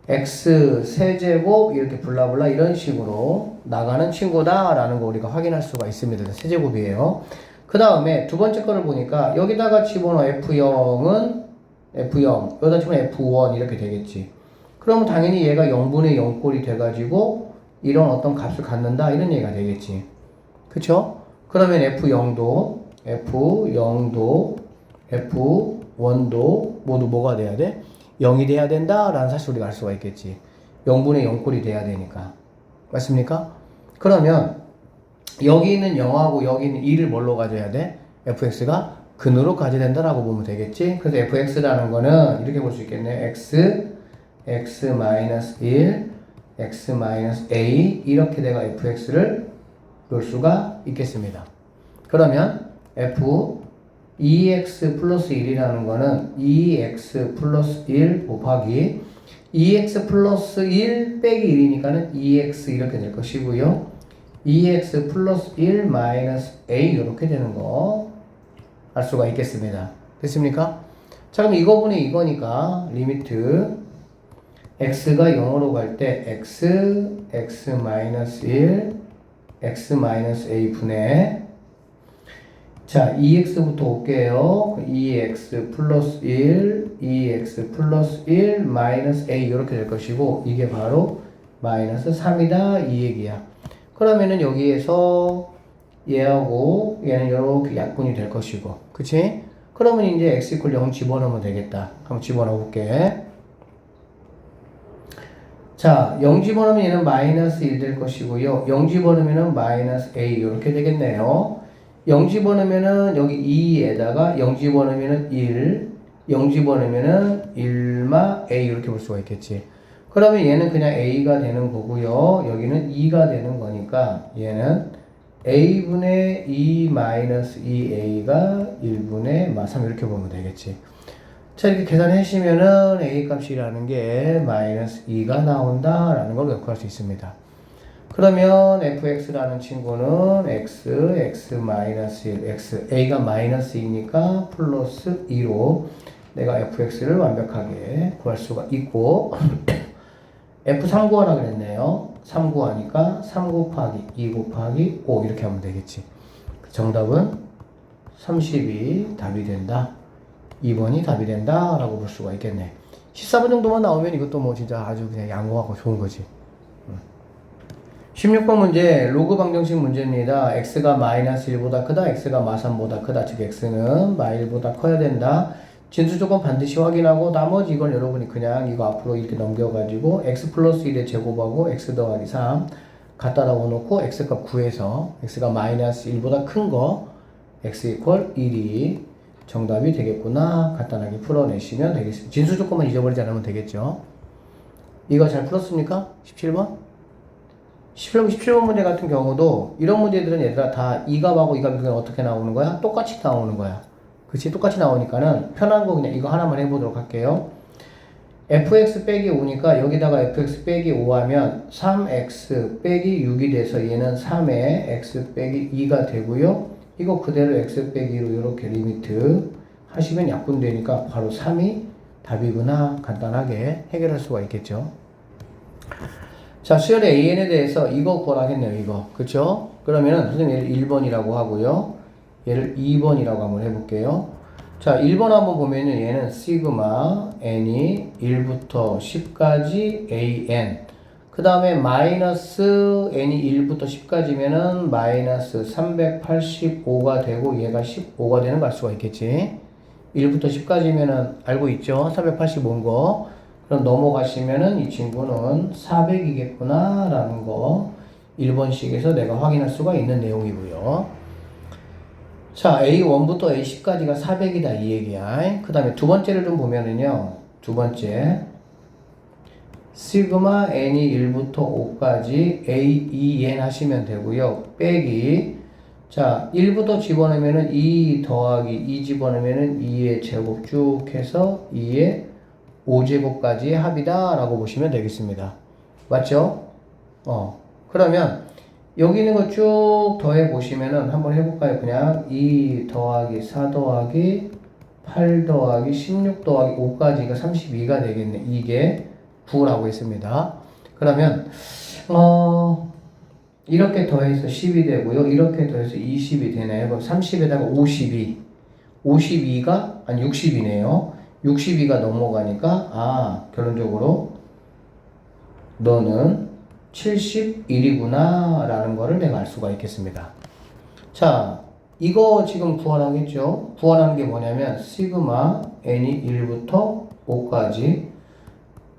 x 세제곱 이렇게 블라블라 이런 식으로 나가는 친구다라는 거 우리가 확인할 수가 있습니다. 세제곱이에요. 그 다음에 두 번째 거를 보니까 여기다가 집어넣어 F0은 F0 여기다 집어넣어 F1 이렇게 되겠지. 그러면 당연히 얘가 0분의 0꼴이 돼가지고 이런 어떤 값을 갖는다 이런 얘기가 되겠지. 그쵸? 그러면 F0도 F1도 모두 뭐가 돼야 돼? 0이 돼야 된다라는 사실을 우리가 알 수가 있겠지. 0분의 0꼴이 돼야 되니까. 맞습니까? 그러면 여기는 0하고 여기는 2를 뭘로 가져야 돼? fx가 근으로 가져야 된다라고 보면 되겠지. 그래서 fx라는 거는 이렇게 볼 수 있겠네. x 1 x a 이렇게 내가 fx를 놓을 수가 있겠습니다. 그러면 f 2x 플러스 1이라는 거는 2x 플러스 1 곱하기 2x 플러스 1 빼기 1이니까는 2x 이렇게 될 것이고요. 2x 플러스 1 마이너스 a 이렇게 되는 거 알 수가 있겠습니다. 됐습니까? 자, 그럼 이거분의 이거니까 리미트 x가 0으로 갈 때 x 마이너스 1 x 마이너스 a 분의 자 2x부터 올게요. 2x 플러스 1 2x 플러스 1 마이너스 a 이렇게 될 것이고 이게 바로 마이너스 3이다 이 얘기야. 그러면은 여기에서 얘하고 얘는 이렇게 약분이 될 것이고 그치? 그러면 이제 x 이퀄 0 집어넣으면 되겠다. 한번 집어넣어 볼게. 자, 0 집어넣으면 얘는 마이너스 1 될 것이고요. 0 집어넣으면 마이너스 a 이렇게 되겠네요. 0 집어넣으면은 여기 2에다가 0 집어넣으면은 1, 0 집어넣으면은 1마 a 이렇게 볼 수가 있겠지. 그러면 얘는 그냥 a가 되는 거고요. 여기는 2가 되는 거니까 얘는 a분의 2 마이너스 2a가 1분의 3 이렇게 보면 되겠지. 자, 이렇게 계산해 주시면은 a 값이라는 게 마이너스 2가 나온다라는 걸 기억할 수 있습니다. 그러면 fx라는 친구는 x 마이너스 1, x, a가 마이너스 2니까 플러스 2로 내가 fx를 완벽하게 구할 수가 있고 f3 구하라 그랬네요. 3 구하니까 3 곱하기 2 곱하기 5 이렇게 하면 되겠지. 정답은 30이 답이 된다. 2번이 답이 된다 라고 볼 수가 있겠네. 14번 정도만 나오면 이것도 뭐 진짜 아주 그냥 양호하고 좋은 거지. 16번 문제 로그 방정식 문제입니다. x가 마이너스 1보다 크다, x가 마3보다 크다. 즉 x는 마1보다 커야 된다. 진수 조건 반드시 확인하고 나머지 이건 여러분이 그냥 이거 앞으로 이렇게 넘겨가지고 x 플러스 1의 제곱하고 x 더하기 3 갖다 넣어놓고 x값 구해서 x가 마이너스 1보다 큰 거 x 이퀄 1이 정답이 되겠구나 간단하게 풀어내시면 되겠습니다. 진수 조건만 잊어버리지 않으면 되겠죠. 이거 잘 풀었습니까? 17번? 17번 문제 같은 경우도 이런 문제들은 얘들아 다 이 값하고 이 값이 그냥 어떻게 나오는 거야? 똑같이 나오는 거야. 그치? 똑같이 나오니까는 편한 거 그냥 이거 하나만 해보도록 할게요. fx 빼기 5니까 여기다가 fx 빼기 5 하면 3x 빼기 6이 돼서 얘는 3에 x 빼기 2가 되고요. 이거 그대로 x 빼기로 이렇게 리미트 하시면 약분되니까 바로 3이 답이구나 간단하게 해결할 수가 있겠죠. 자, 수열의 AN에 대해서 이거 구하라겠네요, 이거. 그쵸? 그러면은, 선생님 얘를 1번이라고 하고요. 얘를 2번이라고 한번 해볼게요. 자, 1번 한번 보면은 얘는 시그마 n이 1부터 10까지 an. 그 다음에 마이너스 n이 1부터 10까지면은 마이너스 385가 되고 얘가 15가 되는 걸 알 수가 있겠지. 1부터 10까지면은 알고 있죠? 385인 거. 그럼 넘어가시면은 이 친구는 400이겠구나 라는 거 1번식에서 내가 확인할 수가 있는 내용이고요. 자, A1부터 A10까지가 400이다 이 얘기야. 그 다음에 두 번째를 좀 보면은요. 두 번째 시그마 n이 1부터 5까지 AEN 하시면 되고요. 빼기 자 1부터 집어넣으면은 2 더하기 2 집어넣으면은 2의 제곱 쭉 해서 2의 5제곱까지의 합이다 라고 보시면 되겠습니다. 맞죠? 그러면 여기 있는 거 쭉 더해 보시면은 한번 해볼까요? 그냥 2 더하기 4 더하기 8 더하기 16 더하기 5까지가 32가 되겠네. 이게 9라고 했습니다. 그러면 이렇게 더해서 10이 되고요. 이렇게 더해서 20이 되네요. 그럼 30에다가 52가 아니 60이네요. 62가 넘어가니까 결론적으로 너는 71이구나 라는 거를 내가 알 수가 있겠습니다. 자, 이거 지금 구하라겠죠? 구하라는 게 뭐냐면 시그마 n이 1부터 5까지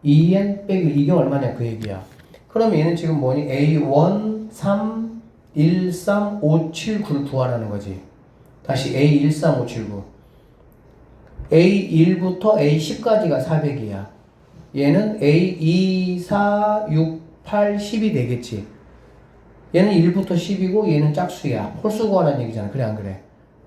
2n 빼기 이게 얼마냐 그 얘기야. 그럼 얘는 지금 뭐니? A1, 3, 1, 3, 5, 7, 9를 구하라는 거지. 다시 A1, 3, 5, 7, 9. A1부터 A10까지가 400이야. 얘는 A2, 4, 6, 8, 10이 되겠지. 얘는 1부터 10이고 얘는 짝수야. 홀수 구하라는 얘기잖아. 그래 안 그래?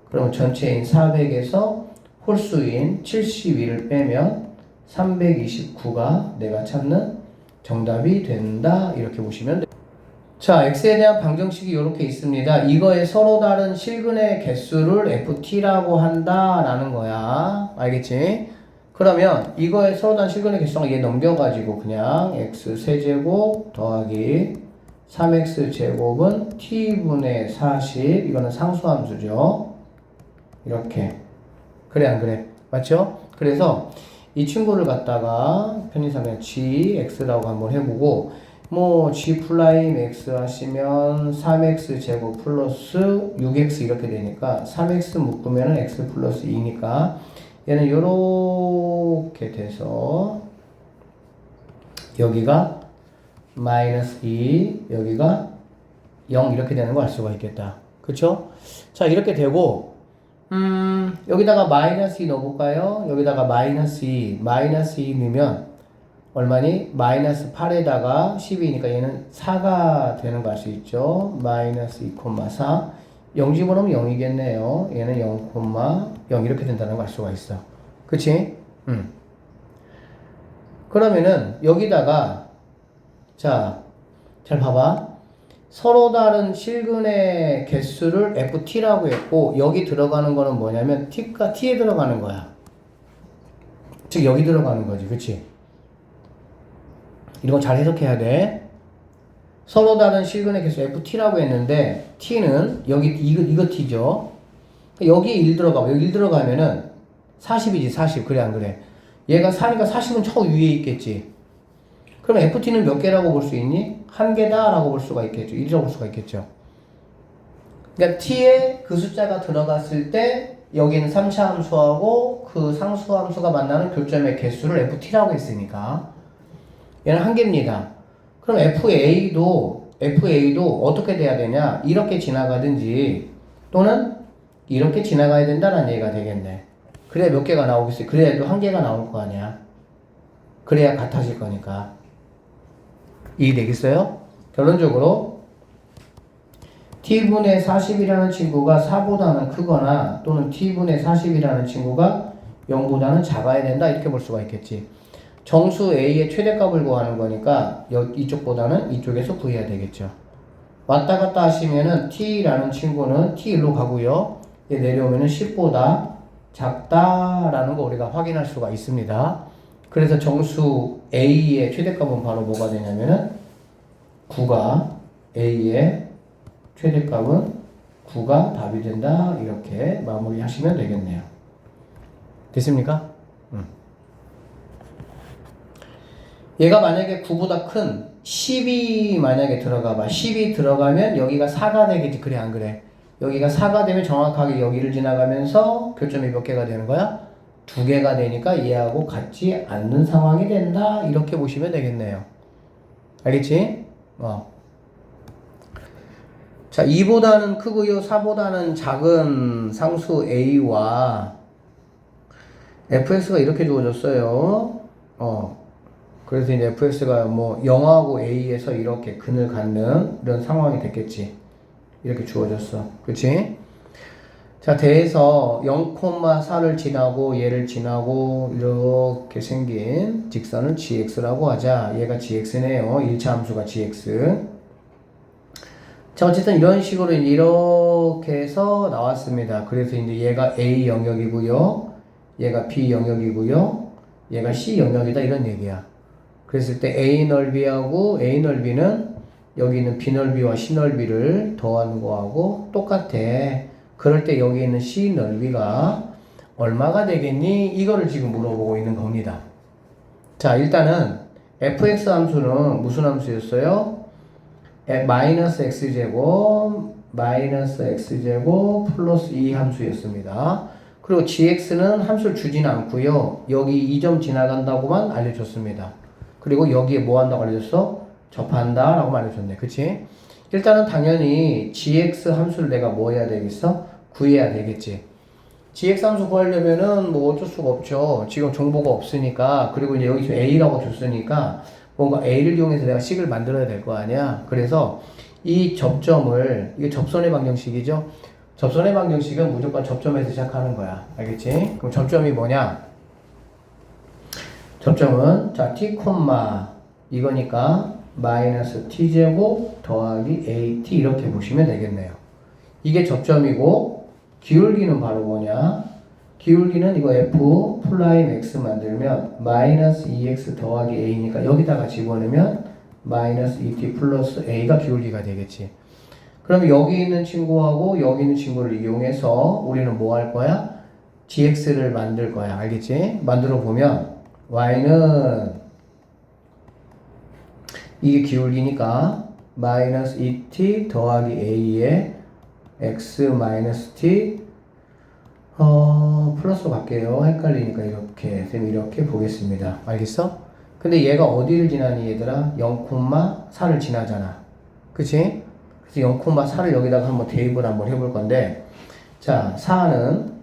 그럼 전체인 400에서 홀수인 71을 빼면 329가 내가 찾는 정답이 된다. 이렇게 보시면 돼요. 자, x에 대한 방정식이 이렇게 있습니다. 이거의 서로 다른 실근의 개수를 ft라고 한다라는 거야. 알겠지? 그러면 이거의 서로 다른 실근의 개수가 얘 넘겨가지고 그냥 x 세제곱 더하기 3x 제곱은 t분의 40 이거는 상수함수죠. 이렇게 그래 안 그래? 맞죠? 그래서 이 친구를 갖다가 편의상 그냥 gx라고 한번 해보고 뭐 g 프라임 x 하시면 3x 제곱 플러스 6x 이렇게 되니까 3x 묶으면 x 플러스 2니까 얘는 요렇게 돼서 여기가 마이너스 2 여기가 0 이렇게 되는 거 알 수가 있겠다. 그쵸? 자 이렇게 되고 여기다가 마이너스 2 넣어볼까요? 여기다가 마이너스 2 넣으면 얼마니? 마이너스 8에다가 12니까 얘는 4가 되는 거 알 수 있죠? 마이너스 2,4 0 집어넣으면 0이겠네요. 얘는 0,0 이렇게 된다는 거 알 수가 있어. 그치? 그러면은 여기다가 자, 잘 봐봐. 서로 다른 실근의 개수를 ft라고 했고 여기 들어가는 거는 뭐냐면 t가 t에 들어가는 거야. 즉 여기 들어가는 거지. 그치? 이런 거 잘 해석해야 돼. 서로 다른 실근의 개수 ft라고 했는데 t는 여기 이거 t죠. 여기에 1 들어가. 여기 1 들어가면은 40이지 40. 그래 안 그래? 얘가 4니까 40은 저 위에 있겠지. 그럼 ft는 몇 개라고 볼 수 있니? 한 개다 라고 볼 수가 있겠죠. 1이라고 볼 수가 있겠죠. 그러니까 t에 그 숫자가 들어갔을 때 여기는 3차 함수하고 그 상수 함수가 만나는 교점의 개수를 ft라고 했으니까 얘는 한 개입니다. 그럼 FA도 어떻게 돼야 되냐? 이렇게 지나가든지 또는 이렇게 지나가야 된다는 얘기가 되겠네. 그래야 몇 개가 나오겠어요. 그래야 또 한 개가 나올 거 아니야. 그래야 같아질 거니까. 이해되겠어요? 결론적으로 t분의 40이라는 친구가 4보다는 크거나 또는 t분의 40이라는 친구가 0보다는 작아야 된다. 이렇게 볼 수가 있겠지. 정수 A의 최대값을 구하는 거니까 이쪽보다는 이쪽에서 구해야 되겠죠. 왔다 갔다 하시면은 t라는 친구는 t1로 가고요. 얘 내려오면은 10보다 작다라는 거 우리가 확인할 수가 있습니다. 그래서 정수 A의 최대값은 바로 뭐가 되냐면은 9가 A의 최대값은 9가 답이 된다. 이렇게 마무리 하시면 되겠네요. 됐습니까? 얘가 만약에 9보다 큰 10이 만약에 들어가 봐. 10이 들어가면 여기가 4가 되겠지. 그래 안 그래? 여기가 4가 되면 정확하게 여기를 지나가면서 교점이 몇 개가 되는 거야? 2개가 되니까 얘하고 같지 않는 상황이 된다. 이렇게 보시면 되겠네요. 알겠지? 자, 2보다는 크고요. 4보다는 작은 상수 A와 fx가 이렇게 주어졌어요. 그래서 이제 fx가 뭐 0하고 a에서 이렇게 근을 갖는 이런 상황이 됐겠지. 이렇게 주어졌어. 그치? 자, 대에서 0,4를 지나고 얘를 지나고 이렇게 생긴 직선을 gx라고 하자. 얘가 gx네요. 1차 함수가 gx. 자, 어쨌든 이런 식으로 이렇게 해서 나왔습니다. 그래서 이제 얘가 a 영역이고요. 얘가 b 영역이고요. 얘가 c 영역이다. 이런 얘기야. 그랬을 때 A 넓이하고 A 넓이는 여기 있는 B 넓이와 C 넓이를 더하는 거하고 똑같아. 그럴 때 여기 있는 C 넓이가 얼마가 되겠니? 이거를 지금 물어보고 있는 겁니다. 자, 일단은 fx 함수는 무슨 함수였어요? 마이너스 x제곱 마이너스 x제곱 플러스 2 함수였습니다. 그리고 gx는 함수를 주지는 않고요. 여기 이 점 지나간다고만 알려줬습니다. 그리고 여기에 뭐 한다고 알려줬어? 접한다 라고 알려줬네. 그치? 일단은 당연히 gx 함수를 내가 뭐 해야 되겠어? 구해야 되겠지. gx 함수 구하려면은 뭐 어쩔 수가 없죠. 지금 정보가 없으니까. 그리고 이제 여기서 a라고 줬으니까 뭔가 a를 이용해서 내가 식을 만들어야 될 거 아니야. 그래서 이 접점을, 이게 접선의 방정식이죠. 접선의 방정식은 무조건 접점에서 시작하는 거야. 알겠지? 그럼 접점이 뭐냐? 접점은 자 t, 이거니까 마이너스 t제곱 더하기 at 이렇게 보시면 되겠네요. 이게 접점이고 기울기는 바로 뭐냐? 기울기는 이거 f 플라임 x 만들면 마이너스 2x 더하기 a니까 여기다가 집어넣으면 마이너스 2t 플러스 a가 기울기가 되겠지. 그럼 여기 있는 친구하고 여기 있는 친구를 이용해서 우리는 뭐 할 거야? gx를 만들 거야. 알겠지? 만들어 보면 y는 이게 기울기니까 마이너스 2t 더하기 a에 x 마이너스 t 플러스 갈게요. 헷갈리니까 이렇게 쌤 이렇게 보겠습니다. 알겠어? 근데 얘가 어디를 지나니 얘들아? 0,4를 지나잖아. 그치? 그래서 0,4를 여기다가 한번 대입을 한번 해볼 건데 자 4는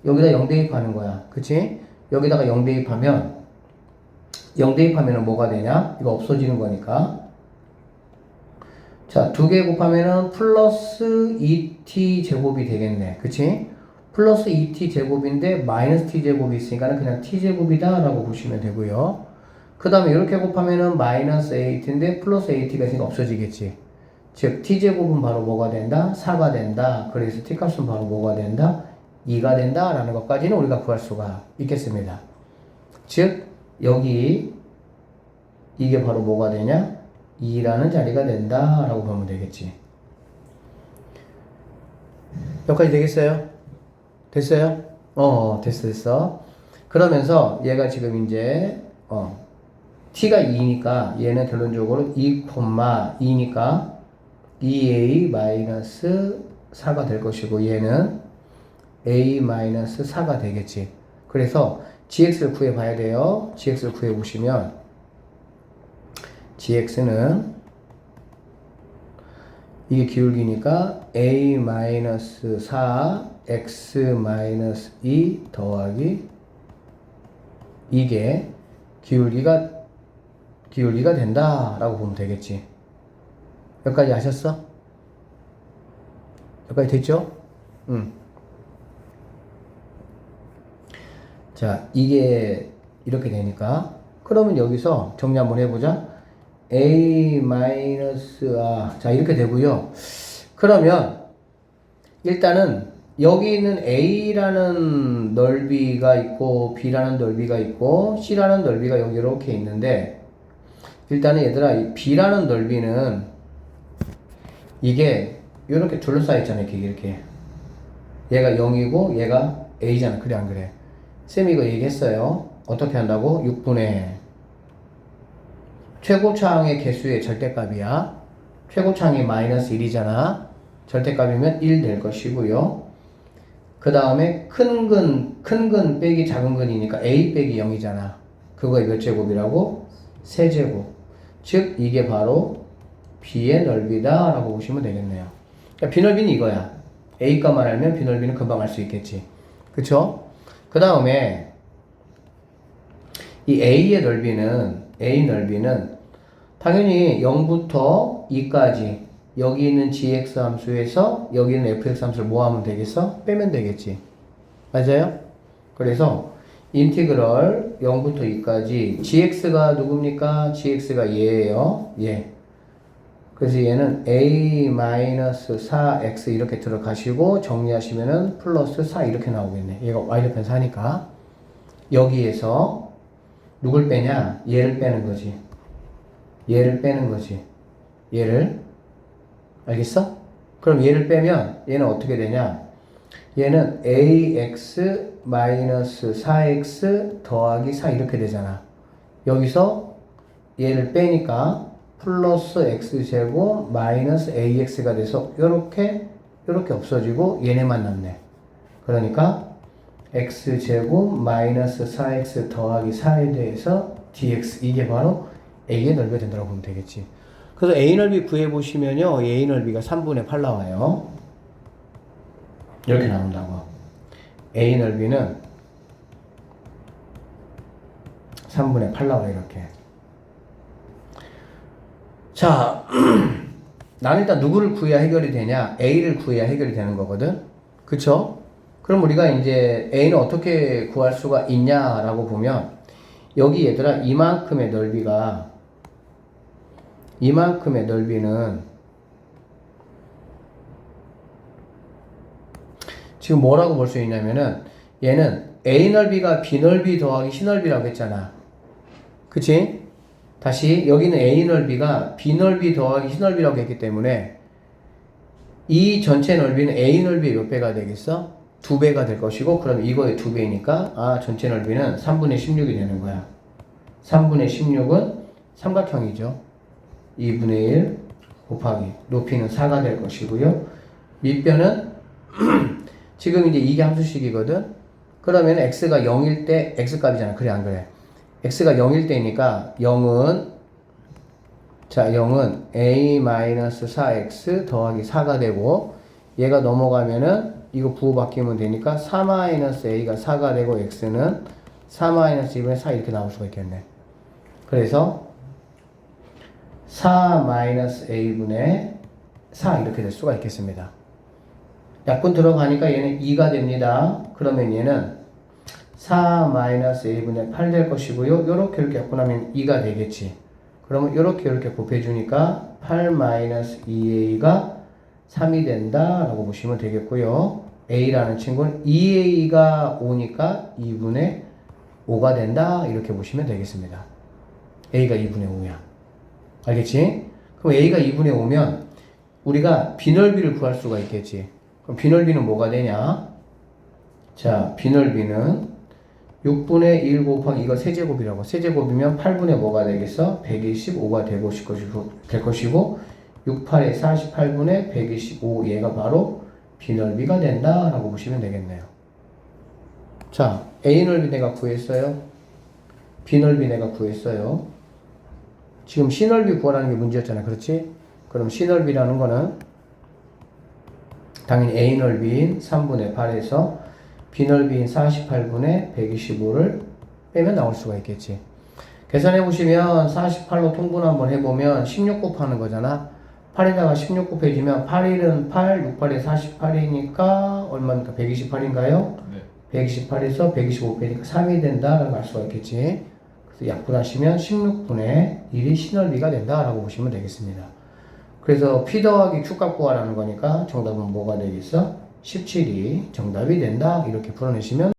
여기다 0 대입하는 거야. 그치? 여기다가 0 대입하면 0 대입하면은 뭐가 되냐? 이거 없어지는 거니까 자 2개 곱하면은 플러스 2t 제곱이 되겠네. 그치? 플러스 2t 제곱인데 마이너스 t 제곱이 있으니까 그냥 t 제곱이다 라고 보시면 되고요. 그 다음에 이렇게 곱하면은 마이너스 8인데 플러스 8가 있으니까 없어지겠지. 즉 t 제곱은 바로 뭐가 된다? 4가 된다. 그래서 t 값은 바로 뭐가 된다? 2가 된다 라는 것까지는 우리가 구할 수가 있겠습니다. 즉 여기 이게 바로 뭐가 되냐? 2라는 자리가 된다 라고 보면 되겠지. 여기까지 되겠어요? 됐어요? 됐어. 그러면서 얘가 지금 이제 t가 2니까 얘는 결론적으로 2,2니까 2a 마이너스 4가 될 것이고 얘는 a 마이너스 4가 되겠지. 그래서 gx를 구해 봐야 돼요. gx를 구해 보시면 gx는 이게 기울기니까 a 마이너스 4 x 마이너스 2 더하기 이게 기울기가 된다 라고 보면 되겠지. 여기까지 아셨어? 여기까지 됐죠? 자 이게 이렇게 되니까 그러면 여기서 정리 한번 해보자. a 마이너스 자 이렇게 되고요. 그러면 일단은 여기 있는 a라는 넓이가 있고 b라는 넓이가 있고 c라는 넓이가 여기 이렇게 있는데 일단은 얘들아 이 b라는 넓이는 이게 이렇게 둘러싸여 있잖아. 이렇게 얘가 0이고 얘가 a잖아. 그래 안 그래? 쌤이 이거 얘기했어요. 어떻게 한다고? 6분의 최고차항의 개수의 절대값이야. 최고차항이 마이너스 1이잖아. 절대값이면 1 될 것이고요. 그 다음에 큰 근 빼기 작은 근이니까 a 빼기 0이잖아. 그거의 몇 제곱이라고? 세제곱. 즉 이게 바로 b의 넓이다 라고 보시면 되겠네요. 그러니까 b 넓이는 이거야. a 값만 알면 b 넓이는 금방 알 수 있겠지. 그쵸? 그 다음에 이 a 넓이는 당연히 0부터 2까지 여기 있는 gx 함수에서 여기 있는 fx 함수를 뭐 하면 되겠어? 빼면 되겠지. 맞아요? 그래서 인티그럴 0부터 2까지 gx가 누굽니까? gx가 얘예요. 얘. 그래서 얘는 a-4x 이렇게 들어가시고 정리하시면은 플러스 4 이렇게 나오겠네. 얘가 y좌편 4니까 여기에서 누굴 빼냐? 얘를 빼는 거지. 얘를 알겠어? 그럼 얘를 빼면 얘는 어떻게 되냐? 얘는 ax-4x 더하기 4 이렇게 되잖아. 여기서 얘를 빼니까 플러스 x제곱 마이너스 ax가 돼서 요렇게 없어지고 얘네만 남네. 그러니까 x제곱 마이너스 4x 더하기 4에 대해서 dx 이게 바로 a의 넓이가 된다고 보면 되겠지. 그래서 a 넓이 구해보시면요 a 넓이가 3분의 8 나와요. 이렇게 나온다고. a 넓이는 3분의 8 나와요. 이렇게. 자 나는 일단 누구를 구해야 해결이 되냐? a를 구해야 해결이 되는 거거든. 그쵸? 그럼 우리가 이제 a는 어떻게 구할 수가 있냐라고 보면 여기 얘들아 이만큼의 넓이는 지금 뭐라고 볼 수 있냐면은 얘는 a 넓이가 b 넓이 더하기 c 넓이라고 했잖아. 그치? 다시 여기는 a 넓이가 b 넓이 더하기 c 넓이라고 했기 때문에 이 전체 넓이는 a 넓이의 몇 배가 되겠어? 2배가 될 것이고 그럼 이거의 2배니까 전체 넓이는 3분의 16이 되는 거야. 3분의 16은 삼각형이죠. 2분의 1 곱하기 높이는 4가 될 것이고요. 밑변은 지금 이제 이게 함수식이거든. 그러면 x가 0일 때 x값이잖아. 그래 안 그래? x가 0일 때니까 0은 a-4x 더하기 4가 되고 얘가 넘어가면은 이거 부호 바뀌면 되니까 4-a가 4가 되고 x는 4-2분의 4 이렇게 나올 수가 있겠네. 그래서 4-a분의 4 이렇게 될 수가 있겠습니다. 약분 들어가니까 얘는 2가 됩니다. 그러면 얘는 4-a분의 8 될 것이고요. 이렇게 약분하면 2가 되겠지. 그러면 이렇게 곱해주니까 8-2a가 3이 된다라고 보시면 되겠고요. a라는 친구는 2a가 5니까 2분의 5가 된다 이렇게 보시면 되겠습니다. a가 2분의 5야. 알겠지? 그럼 a가 2분의 5면 우리가 비넓이를 구할 수가 있겠지. 그럼 비넓이는 뭐가 되냐? 자, 비넓이는 6분의 1 곱하기 이거 세제곱이라고. 세제곱이면 8분의 뭐가 되겠어? 125가 될 것이고 6, 8에 48분의 125 얘가 바로 비넓이가 된다라고 보시면 되겠네요. 자, A 넓이 내가 구했어요. B 넓이 내가 구했어요. 지금 C 넓이 구하라는 게 문제였잖아. 그렇지? 그럼 C 넓이라는 거는 당연히 A 넓이인 3분의 8에서 B 넓이인 48분의 125를 빼면 나올 수가 있겠지. 계산해 보시면 48로 통분 한번 해보면 16 곱하는 거잖아. 8에다가 16 곱해주면 8일은 8, 6, 8에 48이니까 얼마니까 128인가요? 네. 128에서 125 빼니까 3이 된다라고 할 수가 있겠지. 그래서 약분하시면 16분의 1이 C넓이가 된다라고 보시면 되겠습니다. 그래서 P 더하기 Q값 구하라는 거니까 정답은 뭐가 되겠어? 17이 정답이 된다 이렇게 풀어내시면